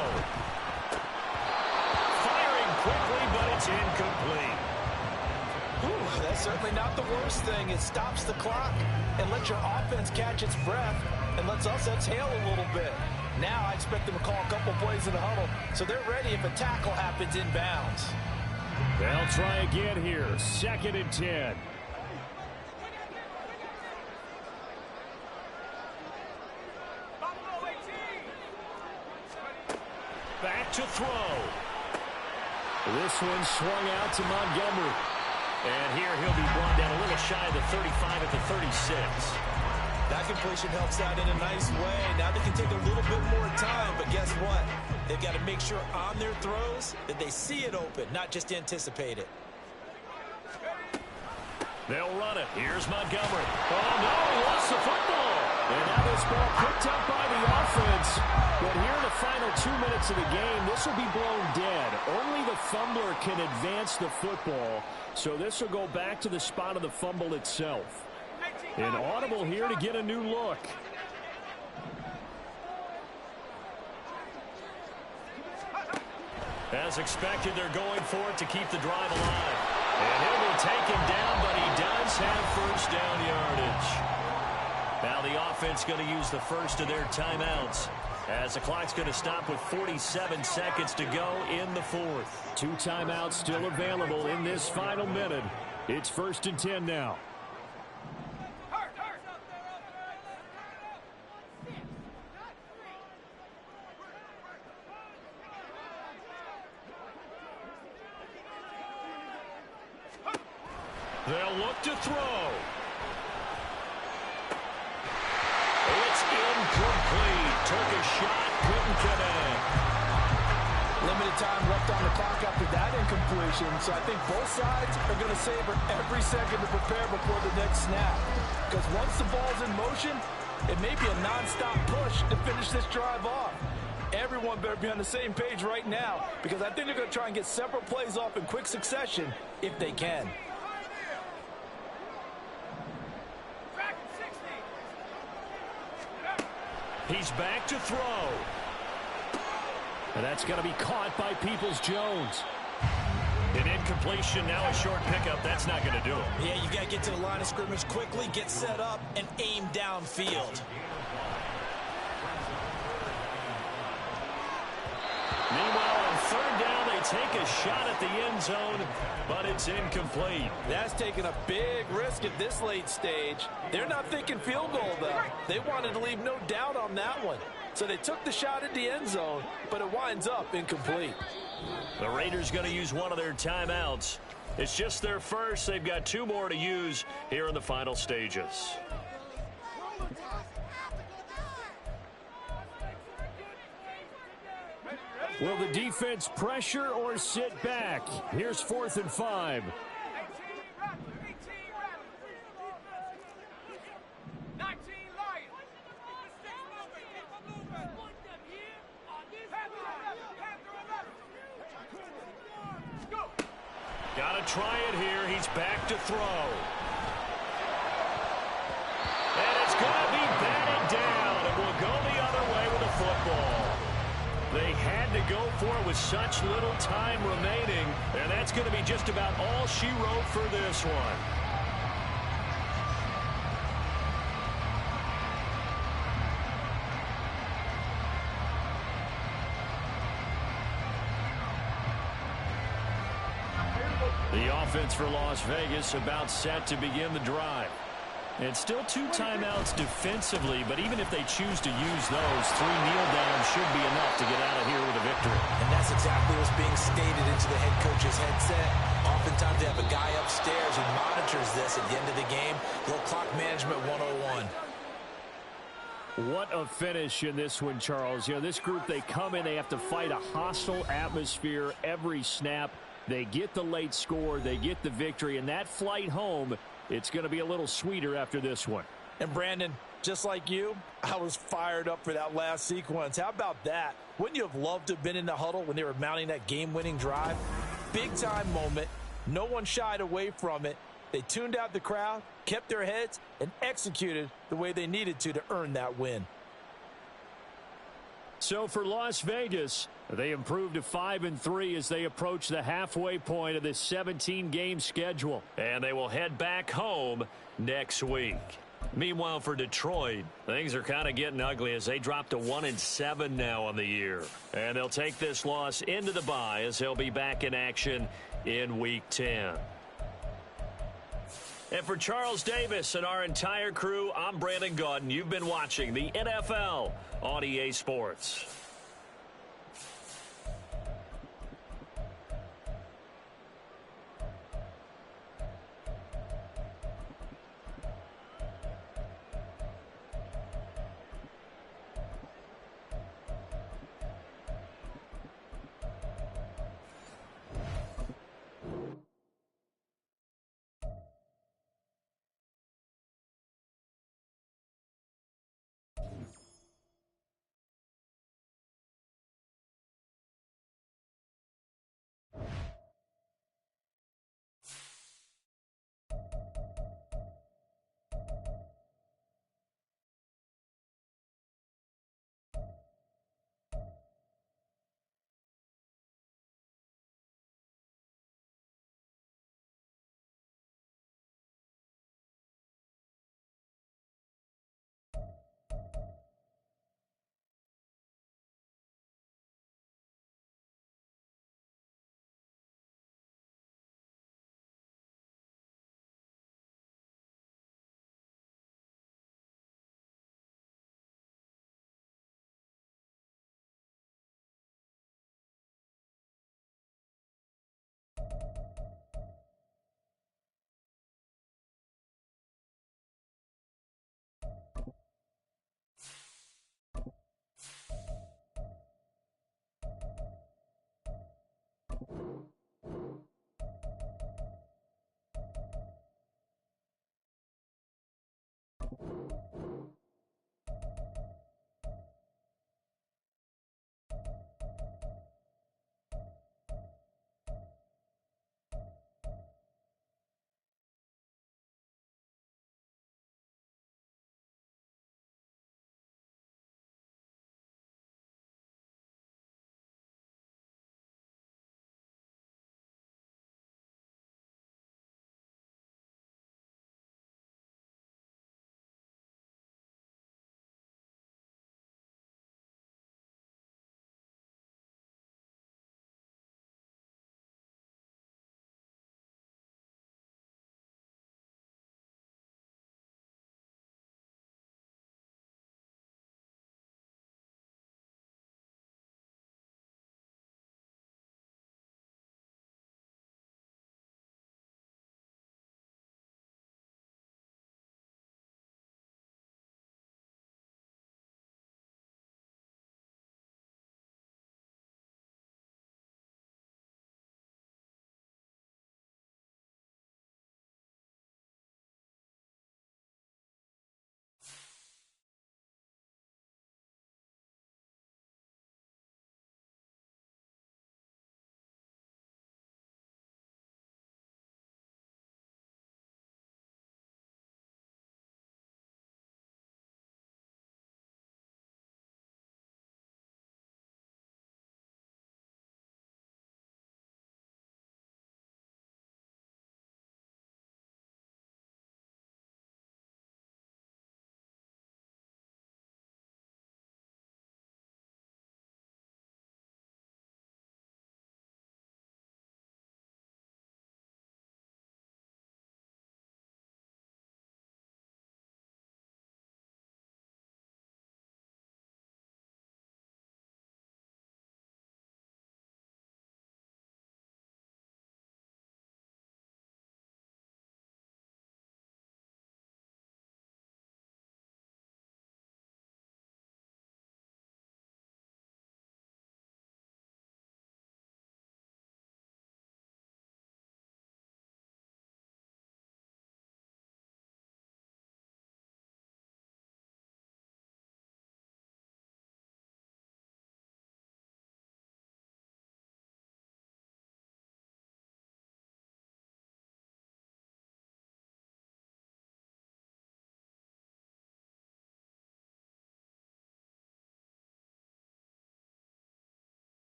Firing quickly, but it's incomplete. Ooh, that's certainly not the worst thing. It stops the clock and lets your offense catch its breath and lets us exhale a little bit. Now I expect them to call a couple plays in the huddle so they're ready if a tackle happens inbounds. They'll try again here. 2nd and 10. Back to throw. This one swung out to Montgomery. And here he'll be brought down a little shy of the 35 at the 36. That completion helps out in a nice way. Now they can take a little bit more time, but guess what? They've got to make sure on their throws that they see it open, not just anticipate it. They'll run it. Here's Montgomery. Oh, no, he lost the football. And now this ball picked up by the offense. But here in the final 2 minutes of the game, this will be blown dead. Only the fumbler can advance the football. So this will go back to the spot of the fumble itself. An audible here to get a new look. As expected, they're going for it to keep the drive alive. And he'll be taken down, but he does have first down yardage. Now the offense going to use the first of their timeouts as the clock's going to stop with 47 seconds to go in the fourth. 2 timeouts still available in this final minute. It's 1st and 10 now. They'll look to throw. It's incomplete. Took a shot, couldn't connect. Limited time left on the clock after that incompletion, so I think both sides are going to savor every second to prepare before the next snap. Because once the ball's in motion, it may be a nonstop push to finish this drive off. Everyone better be on the same page right now, because I think they're going to try and get several plays off in quick succession if they can. He's back to throw. And that's going to be caught by Peoples-Jones. An incompletion, now a short pickup. That's not going to do it. Yeah, you got to get to the line of scrimmage quickly, get set up, and aim downfield. Meanwhile, on 3rd down, they take a shot at the end zone, but it's incomplete. That's taking a big risk at this late stage. They're not thinking field goal, though. They wanted to leave no doubt on that one. So they took the shot at the end zone, but it winds up incomplete. The Raiders going to use one of their timeouts. It's just their first. They've got 2 more to use here in the final stages. Will the defense pressure or sit back? Here's 4th and 5. Got to try it here. He's back to throw. And it's going to be batted down. And will go the other way with the football. They had to go for it with such little time remaining. And that's going to be just about all she wrote for this one. offense for Las Vegas about set to begin the drive. It's still 2 timeouts defensively, but even if they choose to use those, 3 kneel downs should be enough to get out of here with a victory. And that's exactly what's being stated into the head coach's headset. Oftentimes they have a guy upstairs who monitors this at the end of the game. Little clock management 101. What a finish in this one, Charles. You know, this group, they come in, they have to fight a hostile atmosphere every snap. They get the late score, they get the victory, and that flight home, it's going to be a little sweeter after this one. And Brandon, just like you, I was fired up for that last sequence. How about that? Wouldn't you have loved to have been in the huddle when they were mounting that game-winning drive? Big-time moment. No one shied away from it. They tuned out the crowd, kept their heads, and executed the way they needed to earn that win. So for Las Vegas, they improved to 5-3 as they approach the halfway point of this 17-game schedule. And they will head back home next week. Meanwhile, for Detroit, things are kind of getting ugly as they drop to 1-7 now on the year. And they'll take this loss into the bye as they'll be back in action in Week 10. And for Charles Davis and our entire crew, I'm Brandon Gaudin. You've been watching the NFL on EA Sports.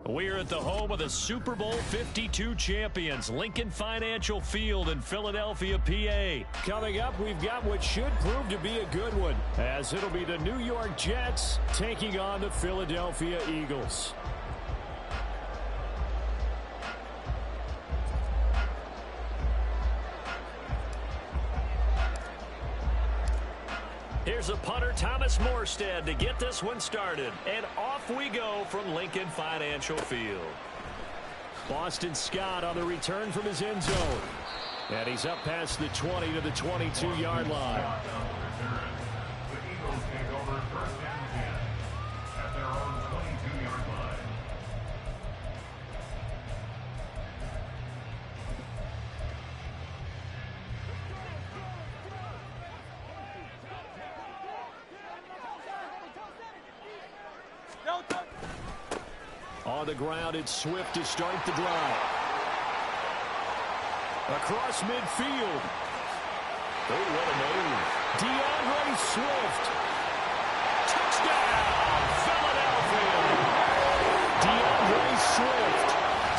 We're at the home of the Super Bowl 52 champions, Lincoln Financial Field in Philadelphia, PA. Coming up, we've got what should prove to be a good one, as it'll be the New York Jets taking on the Philadelphia Eagles. Here's a punter, Thomas Morstead, to get this one started. And off we go from Lincoln Financial Field. Boston Scott on the return from his end zone. And he's up past the 20 to the 22-yard line. On the ground, it's Swift to start the drive. Across midfield. Oh, what a move. DeAndre Swift. Touchdown, Philadelphia. DeAndre Swift.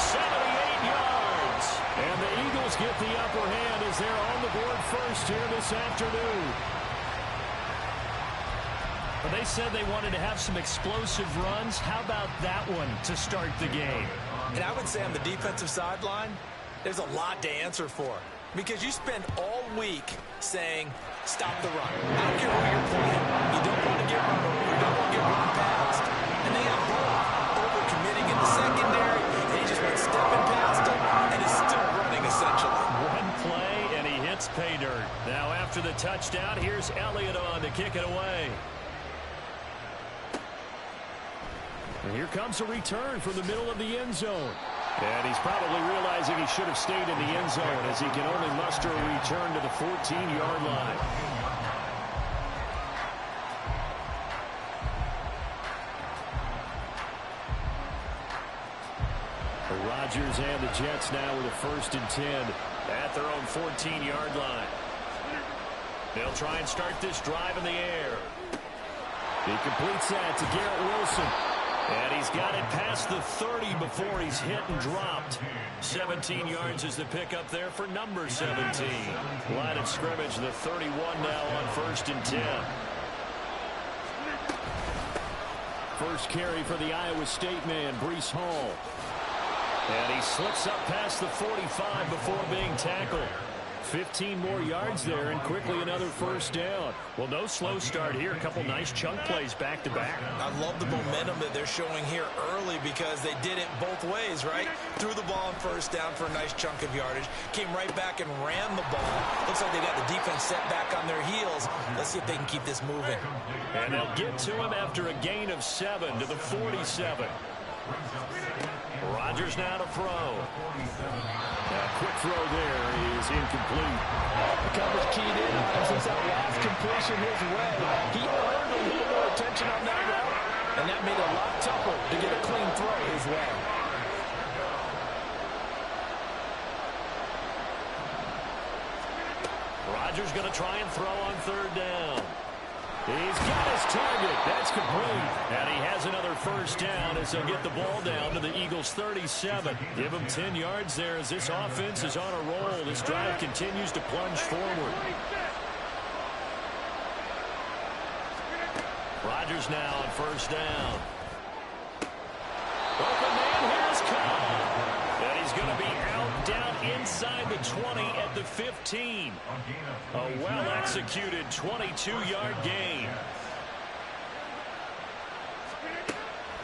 78 yards. And the Eagles get the upper hand as they're on the board first here this afternoon. But they said they wanted to have some explosive runs. How about that one to start the game? And I would say on the defensive sideline, there's a lot to answer for. Because you spend all week saying, stop the run. I don't care who you're playing. You don't want to get run over. You don't want to get run past. And they have both over-committing in the secondary. And he just went stepping past him and is still running, essentially. One play, and he hits pay dirt. Now after the touchdown, here's Elliott on to kick it away. And here comes a return from the middle of the end zone. And he's probably realizing he should have stayed in the end zone as he can only muster a return to the 14-yard line. The Rodgers and the Jets now with a 1st and 10 at their own 14-yard line. They'll try and start this drive in the air. He completes that to Garrett Wilson. And he's got it past the 30 before he's hit and dropped. 17 yards is the pickup there for number 17. Line of scrimmage, the 31 now on 1st and 10. First carry for the Iowa State man, Breece Hall. And he slips up past the 45 before being tackled. 15 more yards there, and quickly another 1st down. Well, no slow start here. A couple nice chunk plays back-to-back. I love the momentum that they're showing here early because they did it both ways, right? Threw the ball on 1st down for a nice chunk of yardage. Came right back and ran the ball. Looks like they got the defense set back on their heels. Let's see if they can keep this moving. And they'll get to him after a gain of 7 to the 47. Rodgers now to throw. A quick throw there is incomplete. The coverage keyed in on him since that last completion his way. He earned a little more attention on that route, and that made it a lot tougher to get a clean throw his way. Rodgers going to try and throw on 3rd down. He's got his target. That's complete. And he has another 1st down as they'll get the ball down to the Eagles' 37. Give him 10 yards there as this offense is on a roll. This drive continues to plunge forward. Rodgers now on 1st down. Open man, here's Cobb. And he's going to be out down inside the 20 at the 15. A well-executed 22-yard gain.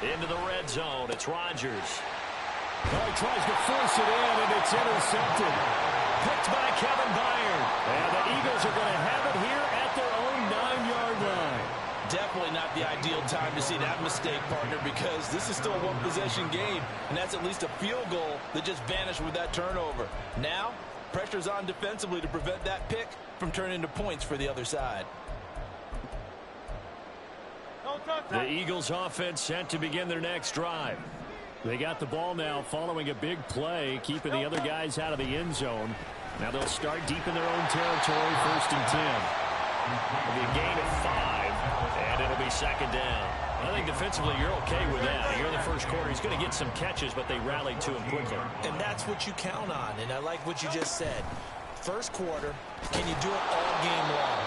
Into the red zone, it's Rodgers. Oh, he tries to force it in, and it's intercepted. Picked by Kevin Byard. And the Eagles are going to have it here at their own 9-yard line. Definitely not the ideal time to see that mistake, partner, because this is still a one-possession game, and that's at least a field goal that just vanished with that turnover. Now, pressure's on defensively to prevent that pick from turning into points for the other side. The Eagles offense set to begin their next drive. They got the ball now following a big play, keeping the other guys out of the end zone. Now they'll start deep in their own territory, 1st and 10. It'll be a gain of 5, and it'll be 2nd down. I think defensively you're okay with that. Here in the first quarter, he's going to get some catches, but they rallied to him quickly. And that's what you count on, and I like what you just said. First quarter, can you do it all game long?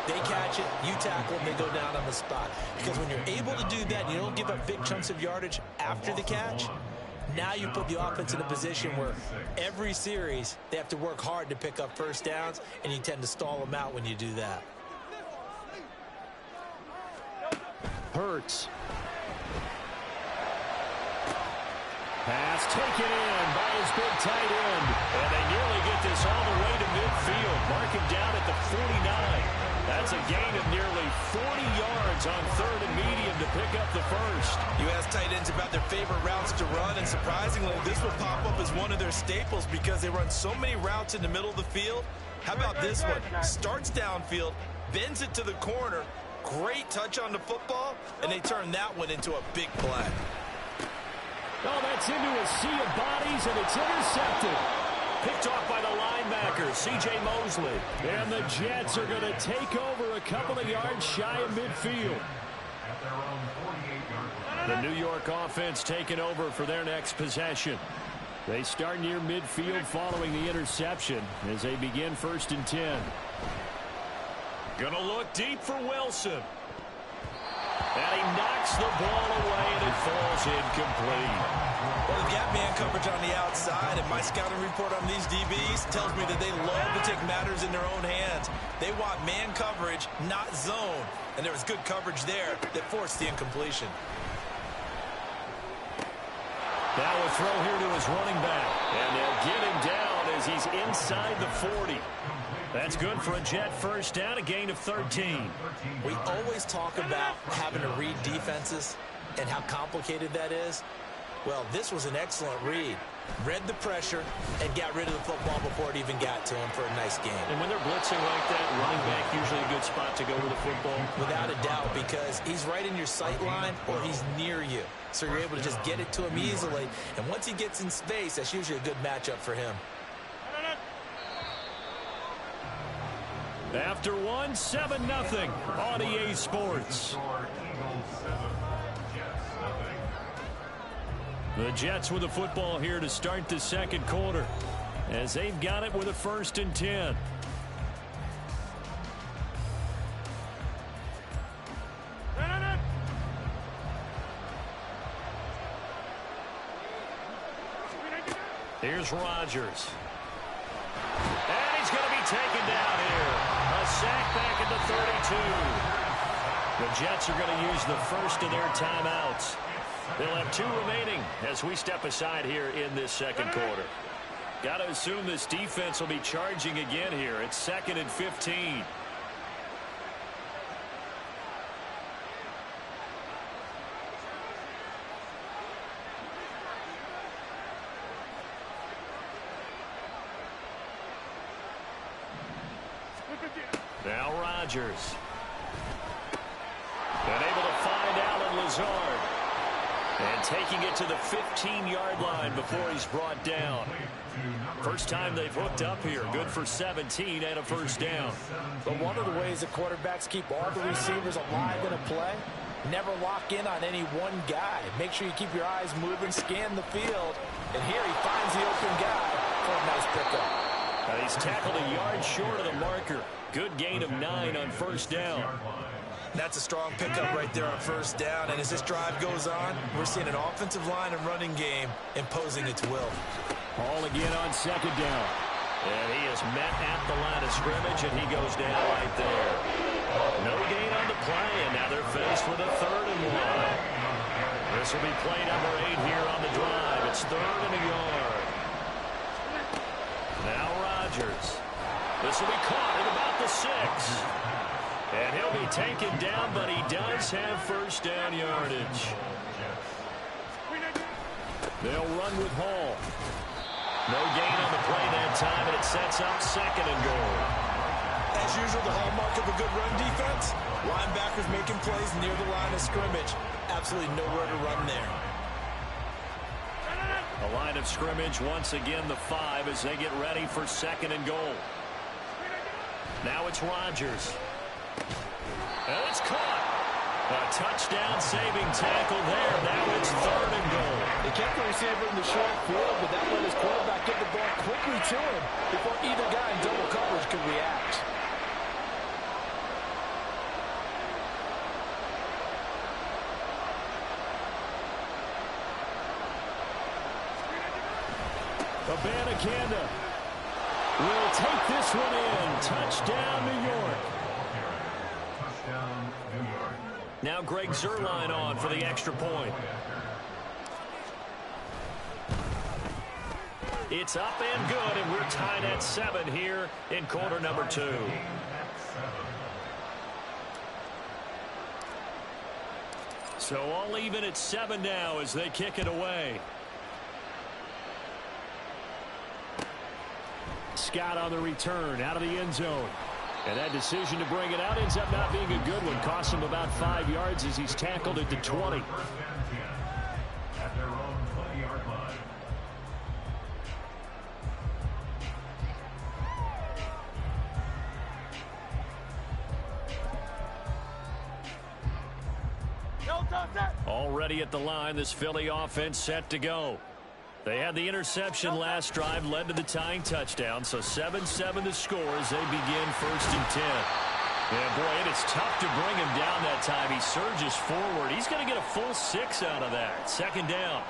They catch it, you tackle them, they go down on the spot. Because when you're able to do that, you don't give up big chunks of yardage after the catch. Now you put the offense in a position where every series they have to work hard to pick up first downs, and you tend to stall them out when you do that. Hurts. Pass taken in by his big tight end. And they nearly get this all the way to midfield. Mark him down at the 49. That's a gain of nearly 40 yards on third and medium to pick up the first. You ask tight ends about their favorite routes to run, and surprisingly, this will pop up as one of their staples because they run so many routes in the middle of the field. How about this one? Starts downfield, bends it to the corner, great touch on the football, and they turn that one into a big play. Oh, that's into a sea of bodies, and it's intercepted. Picked off by the linebacker, C.J. Mosley. And the Jets are going to take over a couple of yards shy of midfield. The New York offense taking over for their next possession. They start near midfield following the interception as they begin 1st and 10. Gonna look deep for Wilson. And he knocks the ball away, and it falls incomplete. Well, they've got man coverage on the outside, and my scouting report on these DBs tells me that they love to take matters in their own hands. They want man coverage, not zone. And there was good coverage there that forced the incompletion. Now a throw here to his running back. And they'll get him down as he's inside the 40. That's good for a Jet first down, a gain of 13. We always talk about having to read defenses and how complicated that is. Well, this was an excellent read. Read the pressure and got rid of the football before it even got to him for a nice game. And when they're blitzing like that, running back usually a good spot to go with the football. Without a doubt, because he's right in your sight line or he's near you. So you're able to just get it to him easily. And once he gets in space, that's usually a good matchup for him. After one, 7-0 on EA Sports. The Jets with the football here to start the second quarter as they've got it with a 1st and 10. Here's Rodgers. And he's going to be taken down here. A sack back at the 32. The Jets are going to use the first of their timeouts. They'll have 2 remaining as we step aside here in this second quarter. Got to assume this defense will be charging again here. It's 2nd and 15. Now Rodgers. And able to find Allen Lazard. And taking it to the 15-yard line before he's brought down. First time they've hooked up here. Good for 17 and a first down. But one of the ways that quarterbacks keep all the receivers alive in a play, never lock in on any one guy. Make sure you keep your eyes moving, scan the field. And here he finds the open guy for a nice pickup. He's tackled a yard short of the marker. Good gain of 9 on first down. That's a strong pickup right there on first down. And as this drive goes on, we're seeing an offensive line and running game imposing its will. Ball again on second down. And he is met at the line of scrimmage, and he goes down right there. No gain on the play, and now they're faced with a 3rd and 1. This will be play number 8 here on the drive. It's 3rd and a yard. Now Rodgers. This will be caught at about the 6. And he'll be taken down, but he does have first down yardage. They'll run with Hall. No gain on the play that time, and it sets up 2nd and goal. As usual, the hallmark of a good run defense, linebackers making plays near the line of scrimmage. Absolutely nowhere to run there. The line of scrimmage, once again, the 5 as they get ready for 2nd and goal. Now it's Rodgers. And it's caught. A touchdown-saving tackle there. Now it's 3rd and goal. They kept the receiver in the short field, but that let his quarterback get the ball quickly to him before either guy in double coverage could react. Abanikanda will take this one in. Touchdown, New York. Touchdown, New York. Now Greg Zuerlein on for the extra point. It's up and good, and we're tied at 7 here in quarter number 2. So all even at 7 now as they kick it away. Scott on the return out of the end zone. And that decision to bring it out ends up not being a good one. Cost him about 5 yards as he's tackled at the 20. At their own 20-yard line. Already at the line, this Philly offense set to go. They had the interception last drive, led to the tying touchdown, so 7-7 the score as they begin 1st and 10. Yeah, boy, it is tough to bring him down that time. He surges forward. He's going to get a full 6 out of that. 2nd down.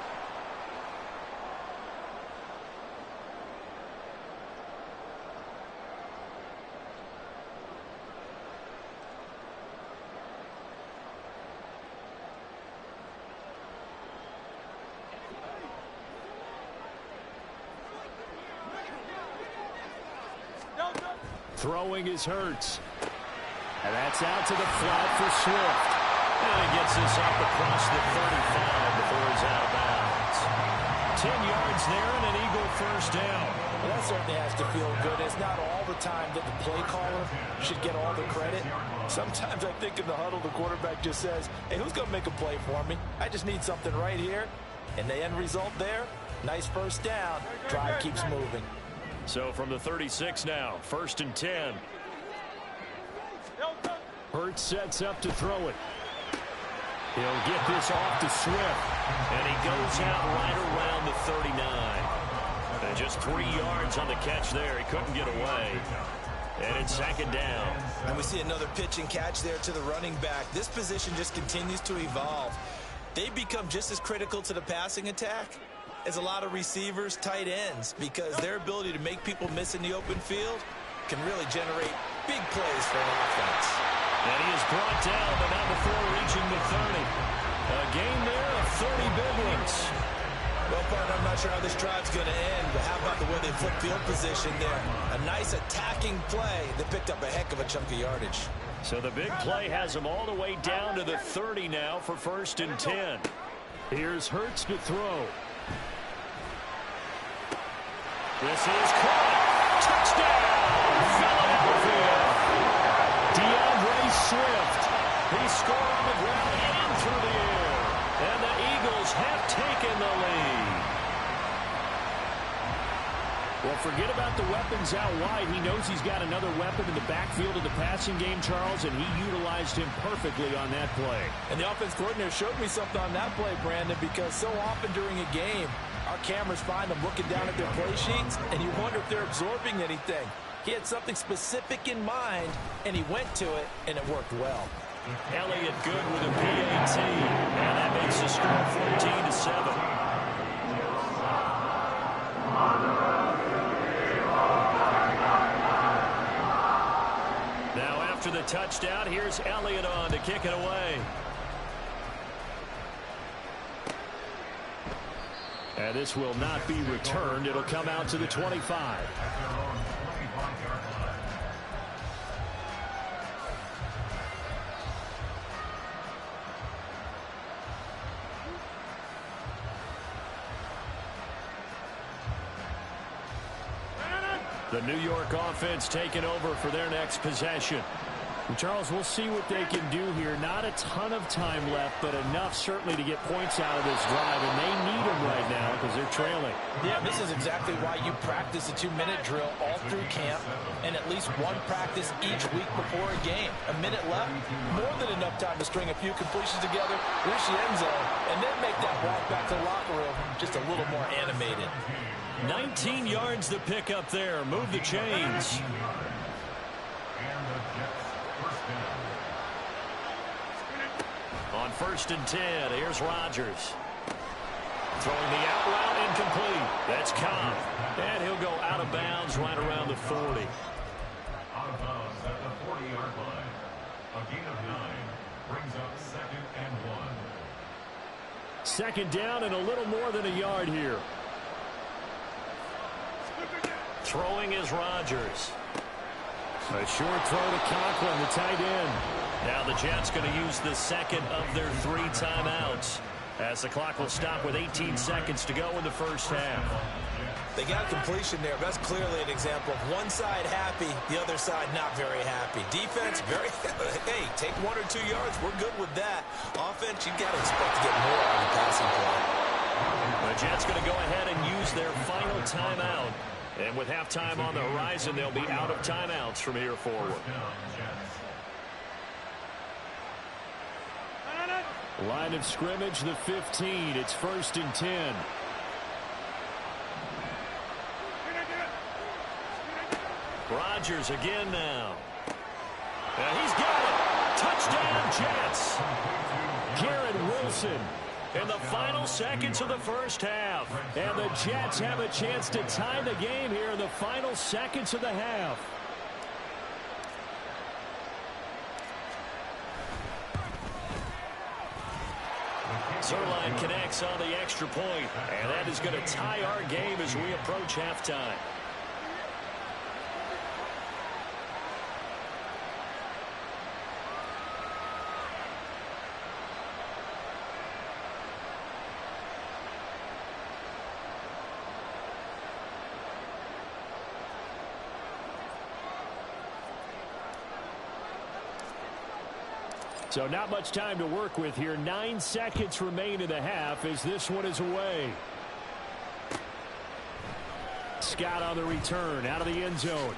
Throwing is Hurts. And that's out to the flat for Swift. And he gets this up across the 35 before he's out of bounds. 10 yards there and an Eagle 1st down. Well, that certainly has to feel good. It's not all the time that the play caller should get all the credit. Sometimes I think in the huddle, the quarterback just says, hey, who's going to make a play for me? I just need something right here. And the end result there, nice 1st down. Drive keeps moving. So from the 36 now, 1st and 10. Hurts sets up to throw it. He'll get this off to Swift. And he goes out right around the 39. And just 3 yards on the catch there. He couldn't get away. And it's 2nd down. And we see another pitch and catch there to the running back. This position just continues to evolve. They become just as critical to the passing attack as a lot of receivers, tight ends, because their ability to make people miss in the open field can really generate big plays for an offense. And he is brought down, but not before reaching the 30. A gain there of 30 big ones. Well, partner, I'm not sure how this drive's going to end, but how about the way they flip field position there? A nice attacking play that picked up a heck of a chunk of yardage. So the big play has them all the way down to the 30 now for 1st and 10. Here's Hurts to throw. This is caught. Touchdown, Philadelphia. DeAndre Swift. He scored on the ground and through the air. And the Eagles have taken the lead. Well, forget about the weapons out wide. He knows he's got another weapon in the backfield of the passing game, Charles, and he utilized him perfectly on that play. And the offense coordinator showed me something on that play, Brandon, because so often during a game, our cameras find them looking down at their play sheets, and you wonder if they're absorbing anything. He had something specific in mind, and he went to it, and it worked well. Elliott good with a PAT, and that makes the score 14-7. Now after the touchdown, here's Elliott on to kick it away. And this will not be returned. It'll come out to the 25. The New York offense taking over for their next possession. Charles, we'll see what they can do here. Not a ton of time left, but enough certainly to get points out of this drive, and they need them right now because they're trailing. Yeah, this is exactly why you practice a 2-minute drill all through camp and at least one practice each week before a game. A minute left, more than enough time to string a few completions together, reach the end zone, and then make that walk back to the locker room just a little more animated. 19 yards to pick up there. Move the chains. On 1st and 10, here's Rodgers. Throwing the out route incomplete. That's Cobb. And he'll go out of bounds right around the 40. Out of bounds at the 40-yard line. A gain of 9 brings up 2nd and 1. Second down and a little more than a yard here. Throwing is Rodgers. A short throw to Conklin, the tight end. Now the Jets going to use the second of their 3 timeouts as the clock will stop with 18 seconds to go in the first half. They got a completion there. That's clearly an example of one side happy, the other side not very happy. Defense, very, hey, take 1 or 2 yards. We're good with that. Offense, you got to expect to get more out of the passing play. The Jets going to go ahead and use their final timeout. And with halftime on the horizon, they'll be out of timeouts from here forward. Line of scrimmage, the 15. It's 1st and 10. Rodgers again now. He's got it. Touchdown, Jets. Garrett Wilson. In the final seconds of the first half. And the Jets have a chance to tie the game here in the final seconds of the half. Zerline connects on the extra point, and that is going to tie our game as we approach halftime. So not much time to work with here. 9 seconds remain in the half as this one is away. Scott on the return out of the end zone.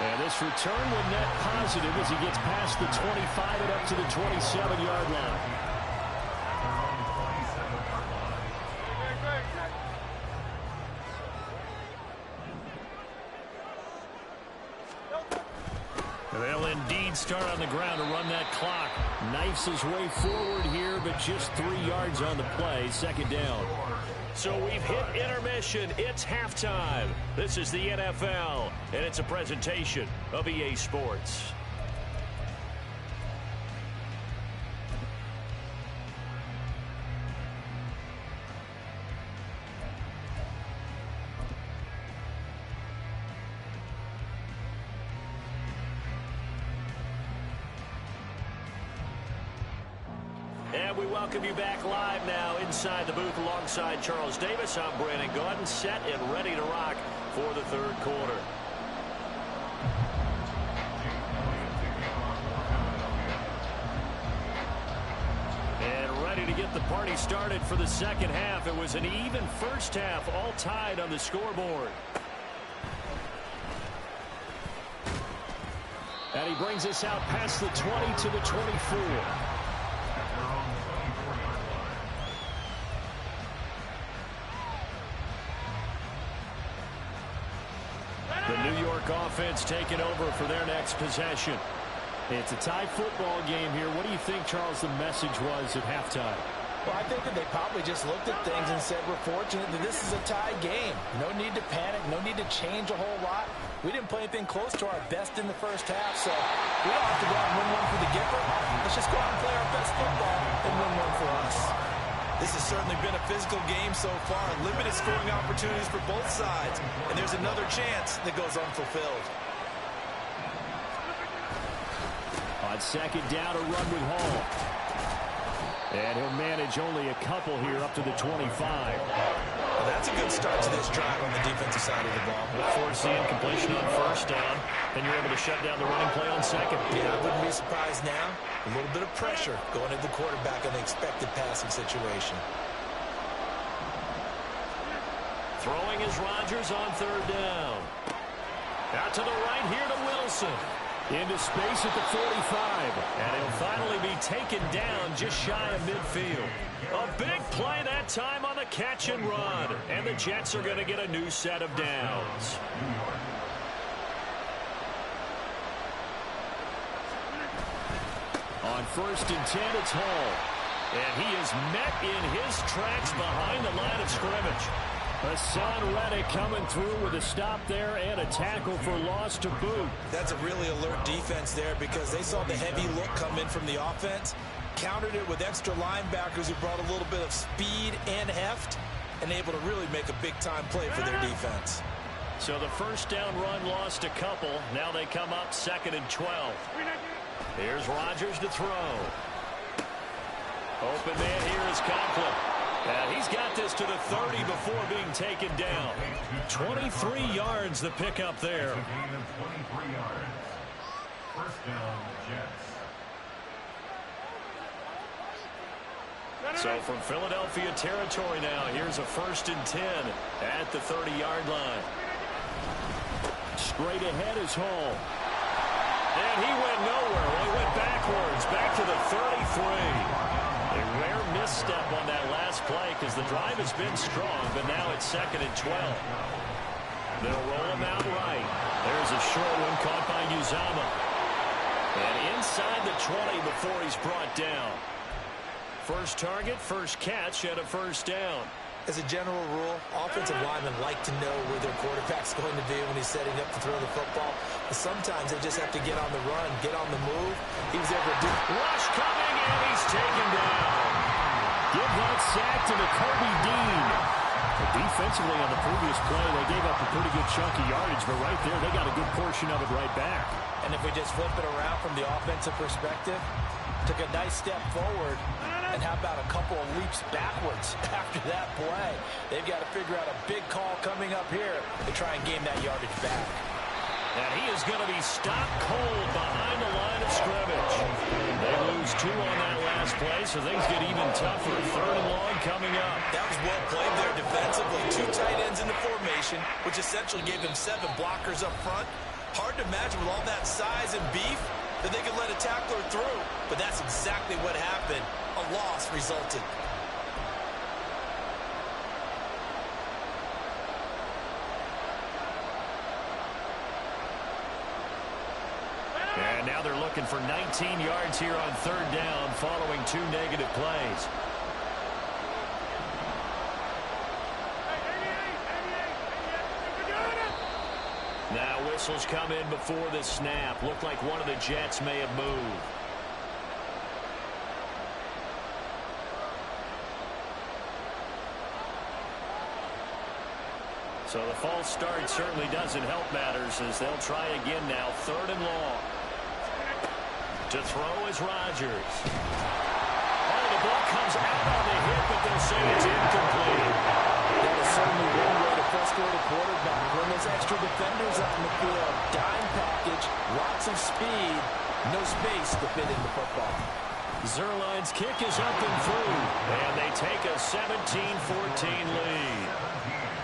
And this return will net positive as he gets past the 25 and up to the 27-yard line. They'll indeed start on the ground to run that clock. Knifes his way forward here, but just 3 yards on the play. 2nd down. So we've hit intermission. It's halftime. This is the NFL, and it's a presentation of EA Sports. And we welcome you back live now inside the booth alongside Charles Davis. I'm Brandon Gaudin, set and ready to rock for the third quarter. And ready to get the party started for the second half. It was an even first half, all tied on the scoreboard. And he brings us out past the 20 to the 24. The New York offense taking over for their next possession. It's a tie football game here. What do you think, Charles, the message was at halftime? Well, I think that they probably just looked at things and said, we're fortunate that this is a tie game. No need to panic. No need to change a whole lot. We didn't play anything close to our best in the first half, so we don't have to go out and win one for the Gipper. Let's just go out and play our best football and win one for us. This has certainly been a physical game so far. Limited scoring opportunities for both sides. And there's another chance that goes unfulfilled. On 2nd down, a run with Hall. And he'll manage only a couple here up to the 25. Well, that's a good start to this drive on the defensive side of the ball. Force the incompletion on first down, and you're able to shut down the running play on second. Yeah, I wouldn't be surprised now. A little bit of pressure going at the quarterback in the expected passing situation. Throwing is Rodgers on third down. Out to the right here to Wilson. Into space at the 45. And he'll finally be taken down just shy of midfield. A big play that time on the catch and run. And the Jets are going to get a new set of downs. On 1st and 10, it's Hall. And he is met in his tracks behind the line of scrimmage. Hassan Reddick coming through with a stop there and a tackle for loss to boot. That's a really alert defense there because they saw the heavy look come in from the offense, countered it with extra linebackers who brought a little bit of speed and heft, and able to really make a big-time play for their defense. So the first down run lost a couple. Now they come up 2nd and 12. Here's Rodgers to throw. Open man here is Conklin. And he's got this to the 30 before being taken down. 23 yards the pickup there. Gain of 23 yards. First down, Jets. So from Philadelphia territory now, here's a 1st and 10 at the 30-yard line. Straight ahead is Hall. And he went nowhere. Well, he went backwards, back to the 33. A rare misstep on that last play because the drive has been strong, but now it's 2nd and 12. They'll roll him out right. There's a short one caught by Uzama. And inside the 20 before he's brought down. First target, first catch, and a first down. As a general rule, offensive linemen like to know where their quarterback's going to be when he's setting up to throw the football. But sometimes they just have to get on the run, get on the move. He was able to do rush coming, and he's taken down. Give that sack to Kobe Dean. But defensively on the previous play, they gave up a pretty good chunk of yardage, but right there, they got a good portion of it right back. And if we just flip it around from the offensive perspective, took a nice step forward, and how about a couple of leaps backwards after that play? They've got to figure out a big call coming up here to try and gain that yardage back. And he is going to be stopped cold behind the line of scrimmage. They lose 2 on that last play, so things get even tougher. 3rd and long coming up. That was well played there defensively. 2 tight ends in the formation, which essentially gave them 7 blockers up front. Hard to imagine with all that size and beef that they could let a tackler through. But that's exactly what happened. A loss resulted. And now they're looking for 19 yards here on 3rd down following 2 negative plays. Now whistles come in before the snap. Looked like one of the Jets may have moved. So the false start certainly doesn't help matters as they'll try again now. 3rd and long. To throw is Rodgers. Oh, the ball comes out on the hit, but they'll say it's incomplete. That is certainly one way to frustrate a quarterback. When there's extra defenders out in the field, dime package, lots of speed, no space to fit in the football. Zerline's kick is up and through, and they take a 17-14 lead.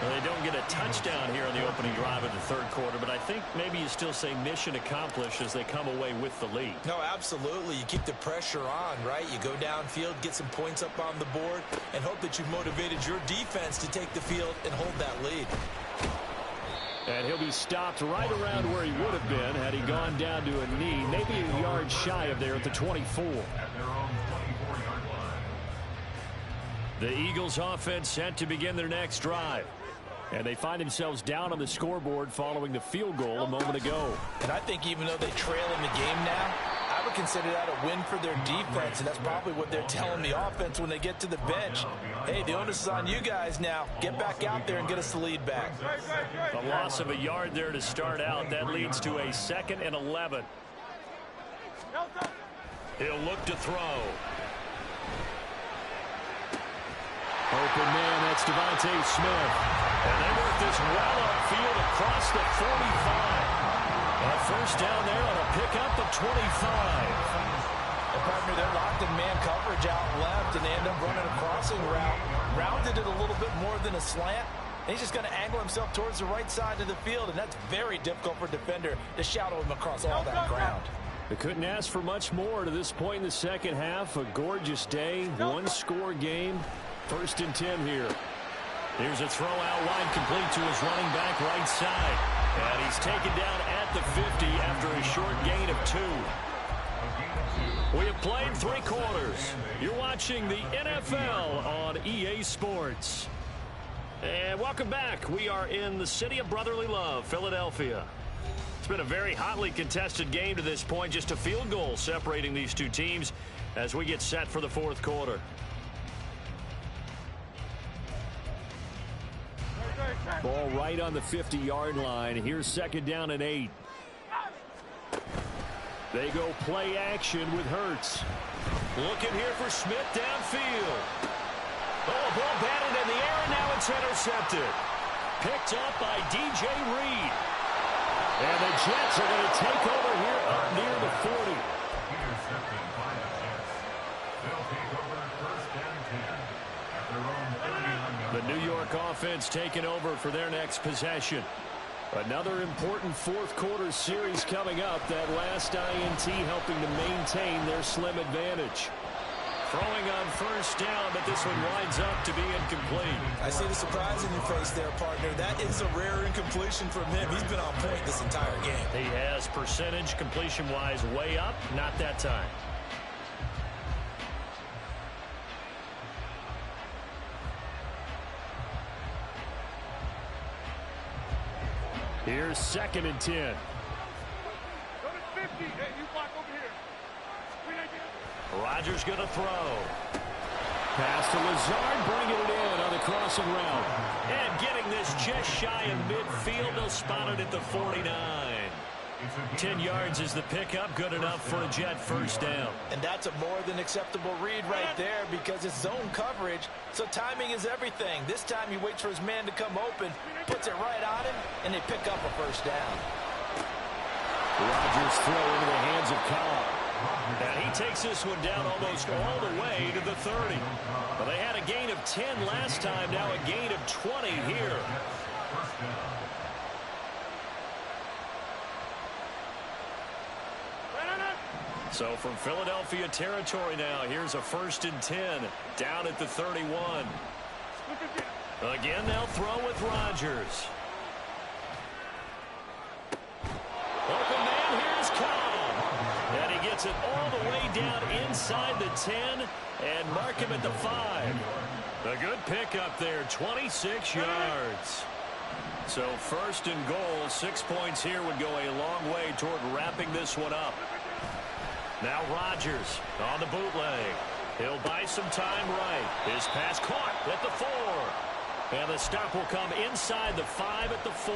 Well, they don't get a touchdown here on the opening drive of the 3rd quarter, but I think maybe you still say mission accomplished as they come away with the lead. No, absolutely. You keep the pressure on, right? You go downfield, get some points up on the board, and hope that you've motivated your defense to take the field and hold that lead. And he'll be stopped right around where he would have been had he gone down to a knee, maybe a yard shy of there at the 24. At their own 24-yard line. The Eagles offense set to begin their next drive. And they find themselves down on the scoreboard following the field goal a moment ago. And I think even though they trail in the game now, I would consider that a win for their defense, and that's probably what they're telling the offense when they get to the bench. Hey, the onus is on you guys now. Get back out there and get us the lead back. A loss of a yard there to start out. That leads to a 2nd and 11. He'll look to throw. Open man, that's Devontae Smith. And they work this well upfield across the 45. A first down there on a pickup of 25. The partner, they're locked in man coverage out left, and they end up running a crossing route. Rounded it a little bit more than a slant. And he's just going to angle himself towards the right side of the field, and that's very difficult for a defender to shadow him across all that ground. They couldn't ask for much more to this point in the second half. A gorgeous day, one-score game. 1st and 10 here. Here's a throw out wide, complete to his running back right side. And he's taken down at the 50 after a short gain of 2. We have played 3 quarters. You're watching the NFL on EA Sports. And welcome back. We are in the city of brotherly love, Philadelphia. It's been a very hotly contested game to this point. Just a field goal separating these two teams as we get set for the 4th quarter. Ball right on the 50-yard line. Here's 2nd down and 8. They go play action with Hurts. Looking here for Smith downfield. Oh, ball batted in the air, and now it's intercepted. Picked up by DJ Reed. And the Jets are going to take over here up near the 40. Intercepted by the Jets. They'll take over 1st and 10 at their own 39-yard. The New York offense taking over for their next possession. Another important 4th quarter series coming up. That last INT helping to maintain their slim advantage. Throwing on 1st down, but this one winds up to be incomplete. I see the surprise in your face there, partner. That is a rare incompletion from him. He's been on point this entire game. He has percentage completion-wise way up, not that time. Here's 2nd and 10. Go to 50. Hey, you block over here. Rodgers going to throw. Pass to Lazard, bringing it in on the crossing route. And getting this just shy of midfield. They'll spot it at the 49. 10 yards is the pickup. Good enough for a Jet 1st down. And that's a more than acceptable read right there because it's zone coverage, so timing is everything. This time he waits for his man to come open, puts it right on him, and they pick up a 1st down. Rodgers throw into the hands of Cobb. And he takes this one down almost all the way to the 30. Well, they had a gain of 10 last time, now a gain of 20 here. So from Philadelphia territory now, here's a 1st and 10 down at the 31. Again, they'll throw with Rodgers. Open man, here's Cobb. And he gets it all the way down inside the 10 and mark him at the 5. A good pickup there, 26 yards. So 1st and goal, 6 points here would go a long way toward wrapping this one up. Now Rodgers on the bootleg. He'll buy some time right. His pass caught at the 4. And the stop will come inside the 5 at the 4.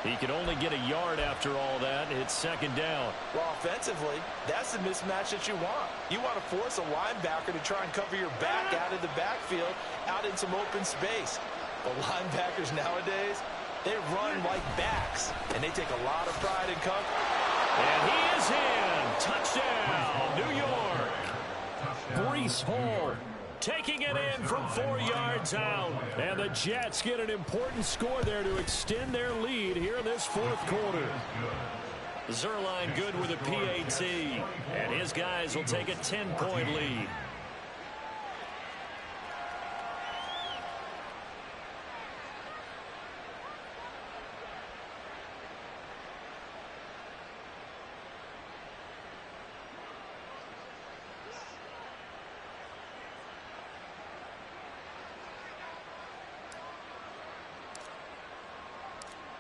He can only get a yard after all that. It's 2nd down. Well, offensively, that's the mismatch that you want. You want to force a linebacker to try and cover your back out of the backfield, out in some open space. But linebackers nowadays, they run like backs, and they take a lot of pride in cover. And he is in. Touchdown, New York. Breece Hall taking it in from 4 yards out. And the Jets get an important score there to extend their lead here in this 4th quarter. Zerline good with a PAT. And his guys will take a 10-point lead.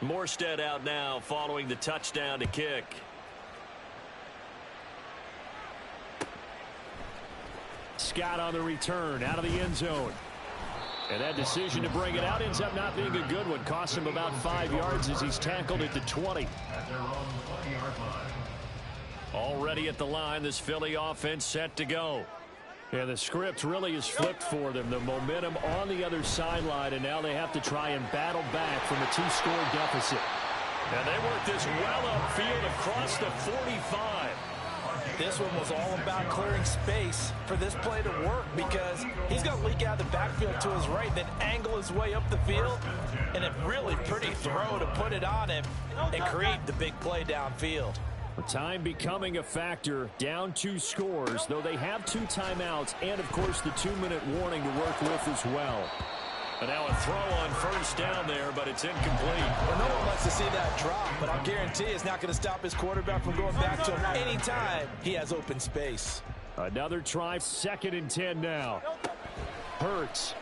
Morstead out now following the touchdown to kick. Scott on the return out of the end zone. And that decision to bring it out ends up not being a good one. Costs him about 5 yards as he's tackled at the 20. Already at the line, this Philly offense set to go. And the script really is flipped for them. The momentum on the other sideline, and now they have to try and battle back from a 2-score deficit. And they work this well upfield across the 45. This one was all about clearing space for this play to work because he's going to leak out of the backfield to his right, then angle his way up the field, and a really pretty throw to put it on him and create the big play downfield. Time becoming a factor, down 2 scores, though they have 2 timeouts and, of course, the 2-minute warning to work with as well. And now a throw on first down there, but it's incomplete. Well, no one wants to see that drop, but I'll guarantee it's not going to stop his quarterback from going back to him anytime he has open space. Another try, 2nd and 10 now. Hurts.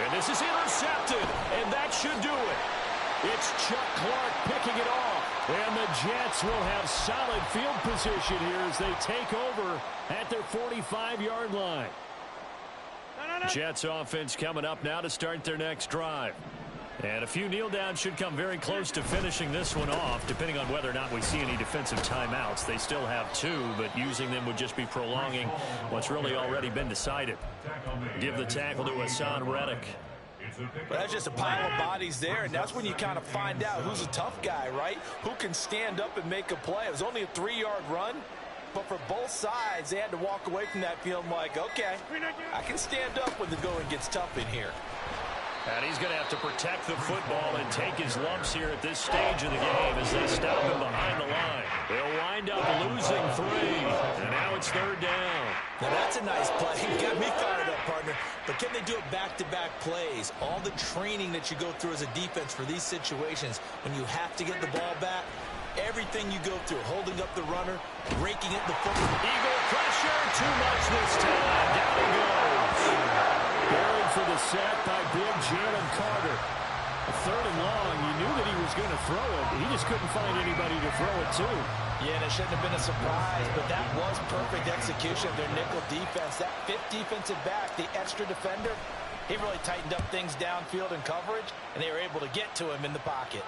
And this is intercepted, and that should do it. It's Chuck Clark picking it off. And the Jets will have solid field position here as they take over at their 45-yard line. Jets offense coming up now to start their next drive. And a few kneel downs should come very close to finishing this one off, depending on whether or not we see any defensive timeouts. They still have 2, but using them would just be prolonging what's really already been decided. Give the tackle to Hassan Reddick. But that's just a pile of bodies there, and that's when you kind of find out who's a tough guy, right? Who can stand up and make a play. It was only a 3-yard run, but for both sides, they had to walk away from that field like, okay, I can stand up when the going gets tough in here. And he's going to have to protect the football and take his lumps here at this stage of the game as they stop him behind the line. They'll wind up losing 3, and now it's 3rd down. Now that's a nice play. You got me fired up, partner. But can they do it back-to-back plays? All the training that you go through as a defense for these situations, when you have to get the ball back, everything you go through, holding up the runner, raking it the football. Eagle pressure, too much this time. Down he goes. Buried for the sack by big Jalen Carter. A 3rd and long, you knew that he was going to throw it. He just couldn't find anybody to throw it to. Yeah, and it shouldn't have been a surprise, but that was perfect execution of their nickel defense. That 5th defensive back, the extra defender, he really tightened up things downfield in coverage, and they were able to get to him in the pocket.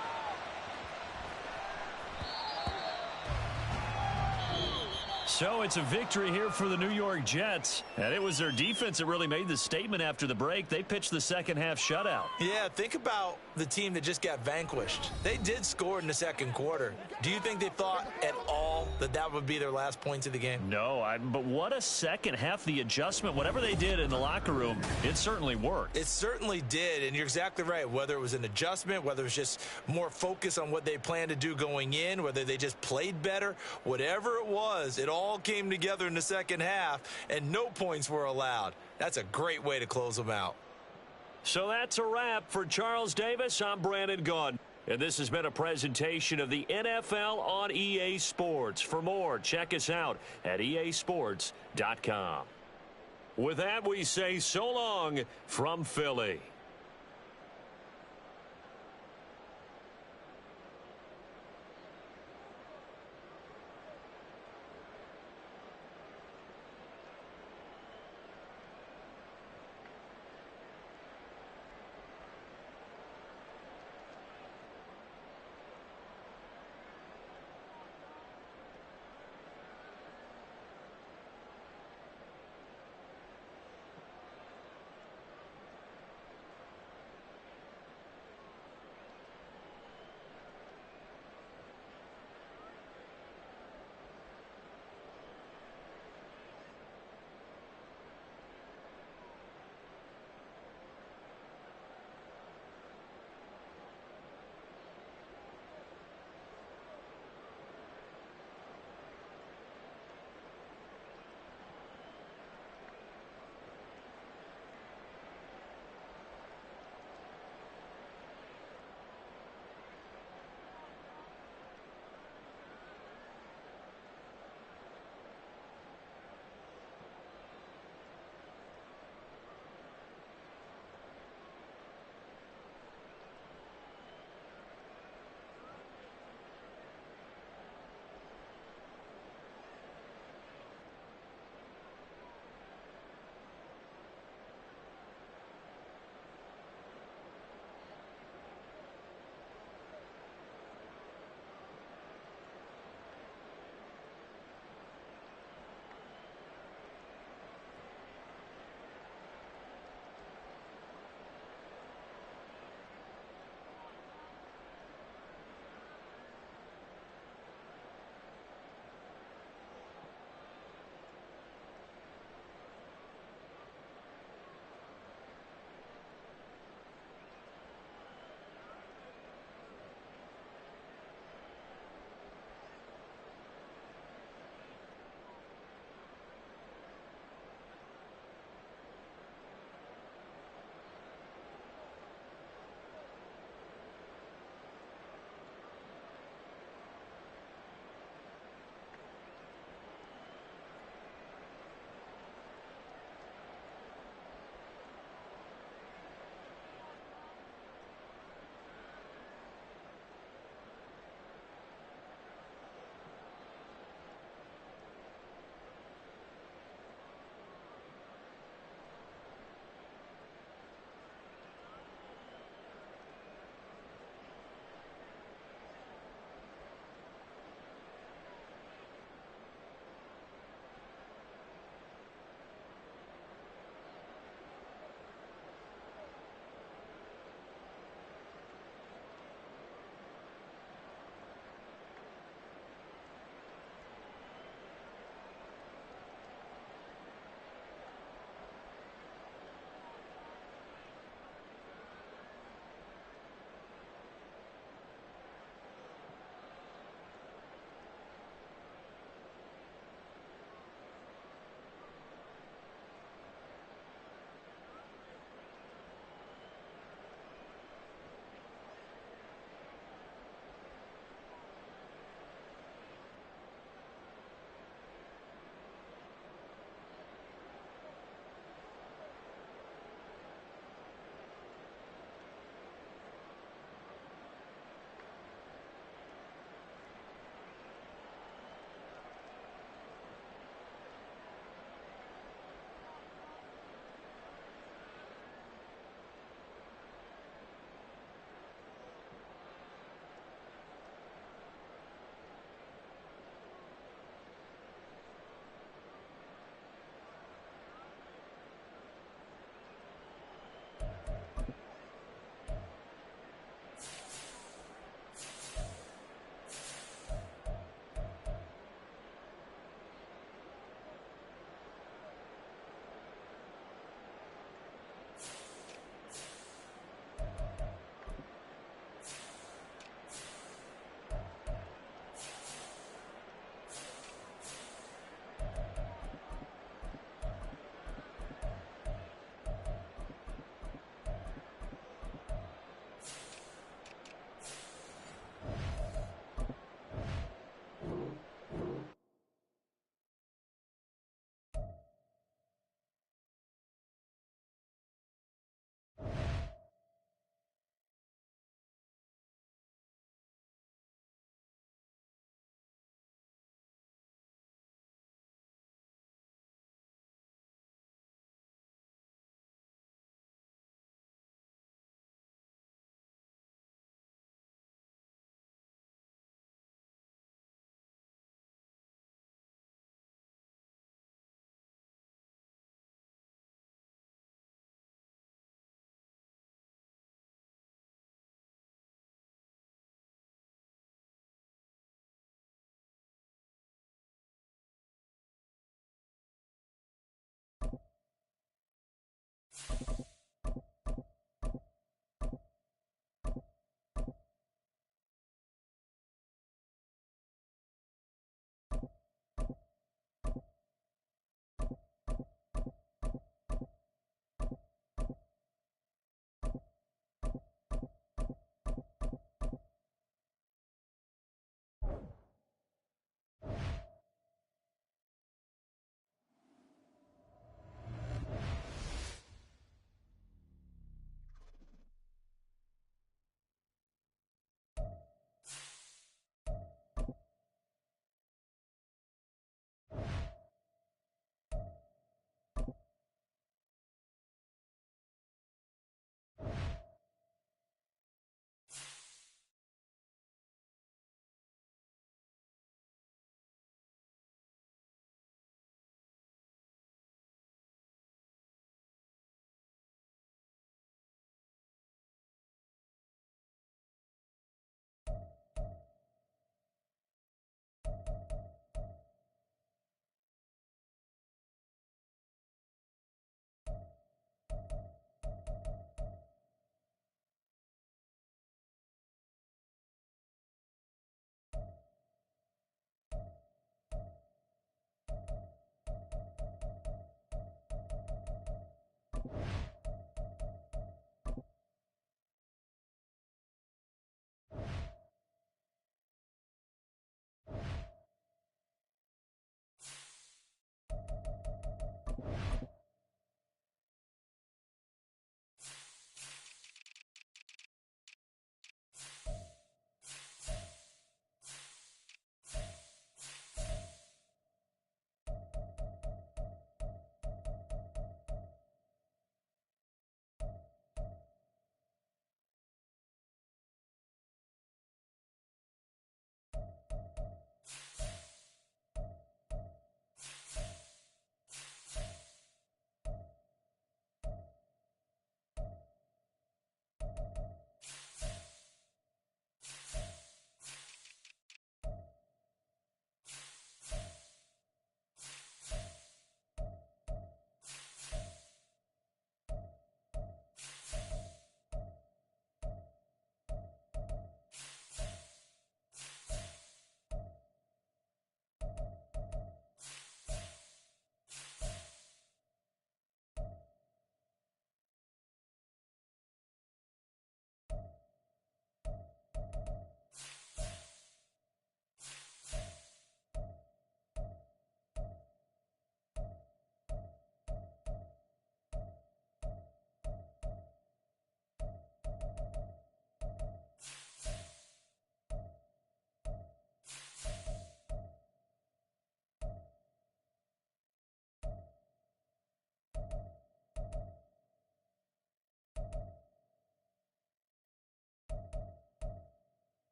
So it's a victory here for the New York Jets. And it was their defense that really made the statement after the break. They pitched the second-half shutout. Yeah, think about the team that just got vanquished. They did score in the second quarter. Do you think they thought at all that that would be their last points of the game? No, but what a second half. The adjustment, whatever they did in the locker room, it certainly worked. It certainly did, and you're exactly right. Whether it was an adjustment, whether it was just more focus on what they planned to do going in, whether they just played better, whatever it was, it all came together in the second half, and no points were allowed. That's a great way to close them out. So that's a wrap for Charles Davis. I'm Brandon Gaudin. And this has been a presentation of the NFL on EA Sports. For more, check us out at easports.com. With that, we say so long from Philly.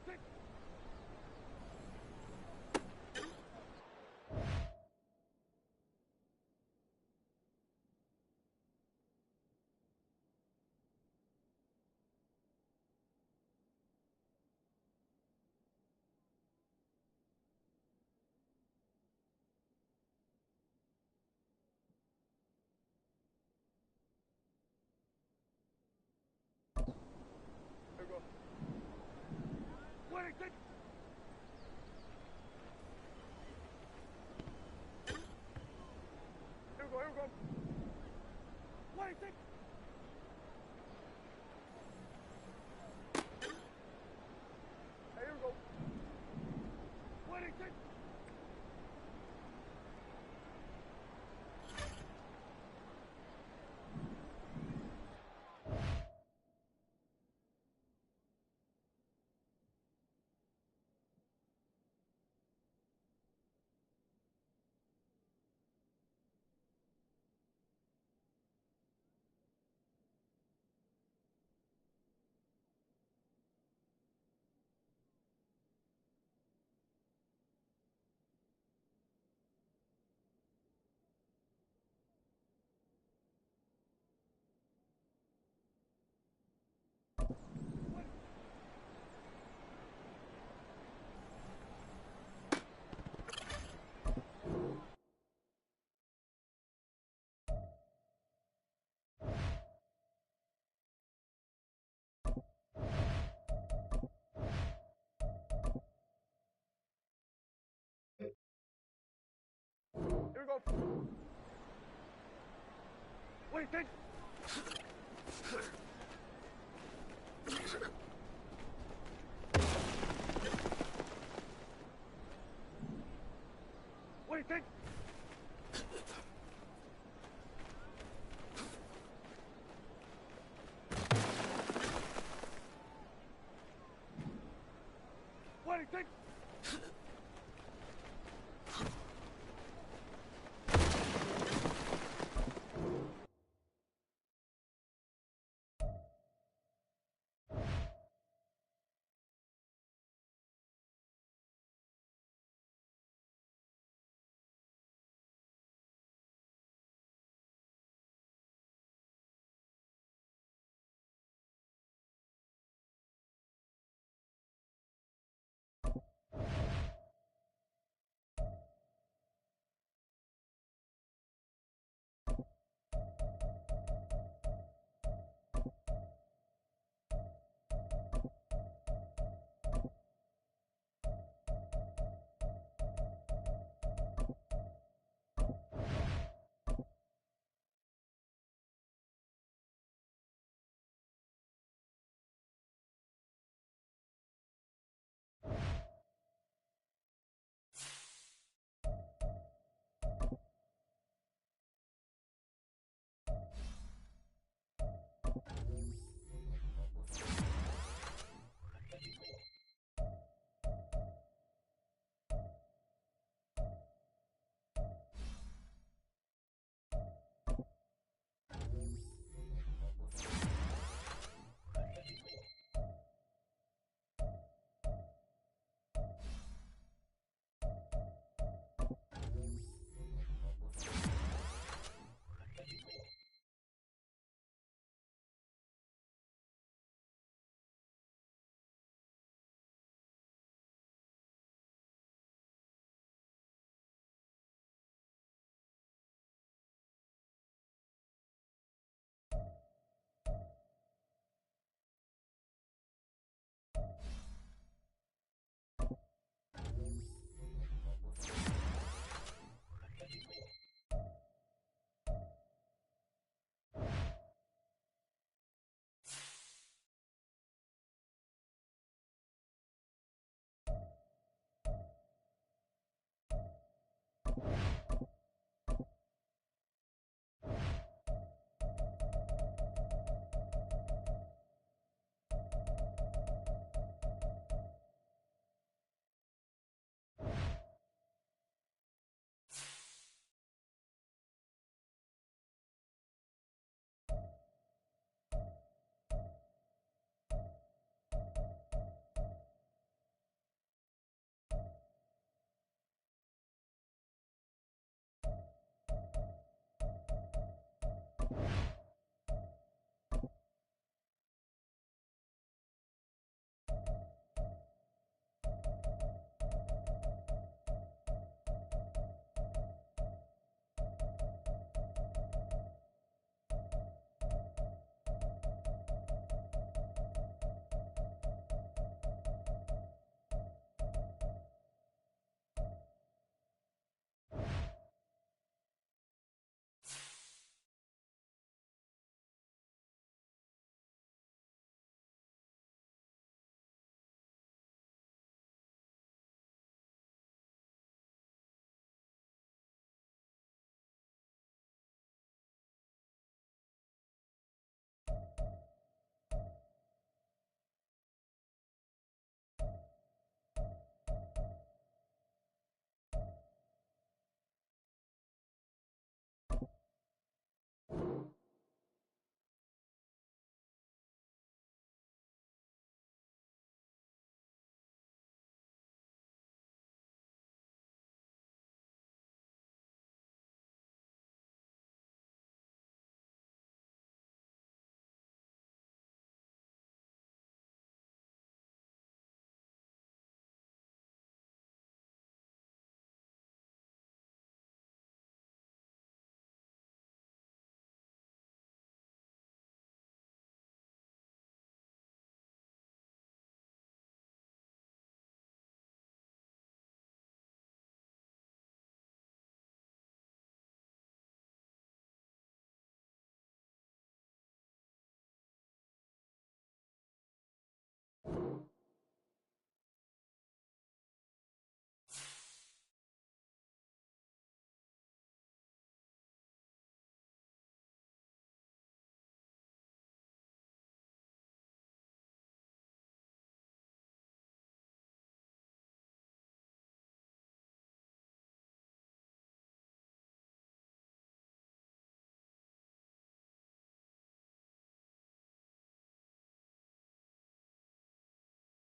think? Here we go. What do you think? Here we go, here we go. What do you think? Hey, here we go. What do you think? Here we go. What do you think? What do you think? What do you think?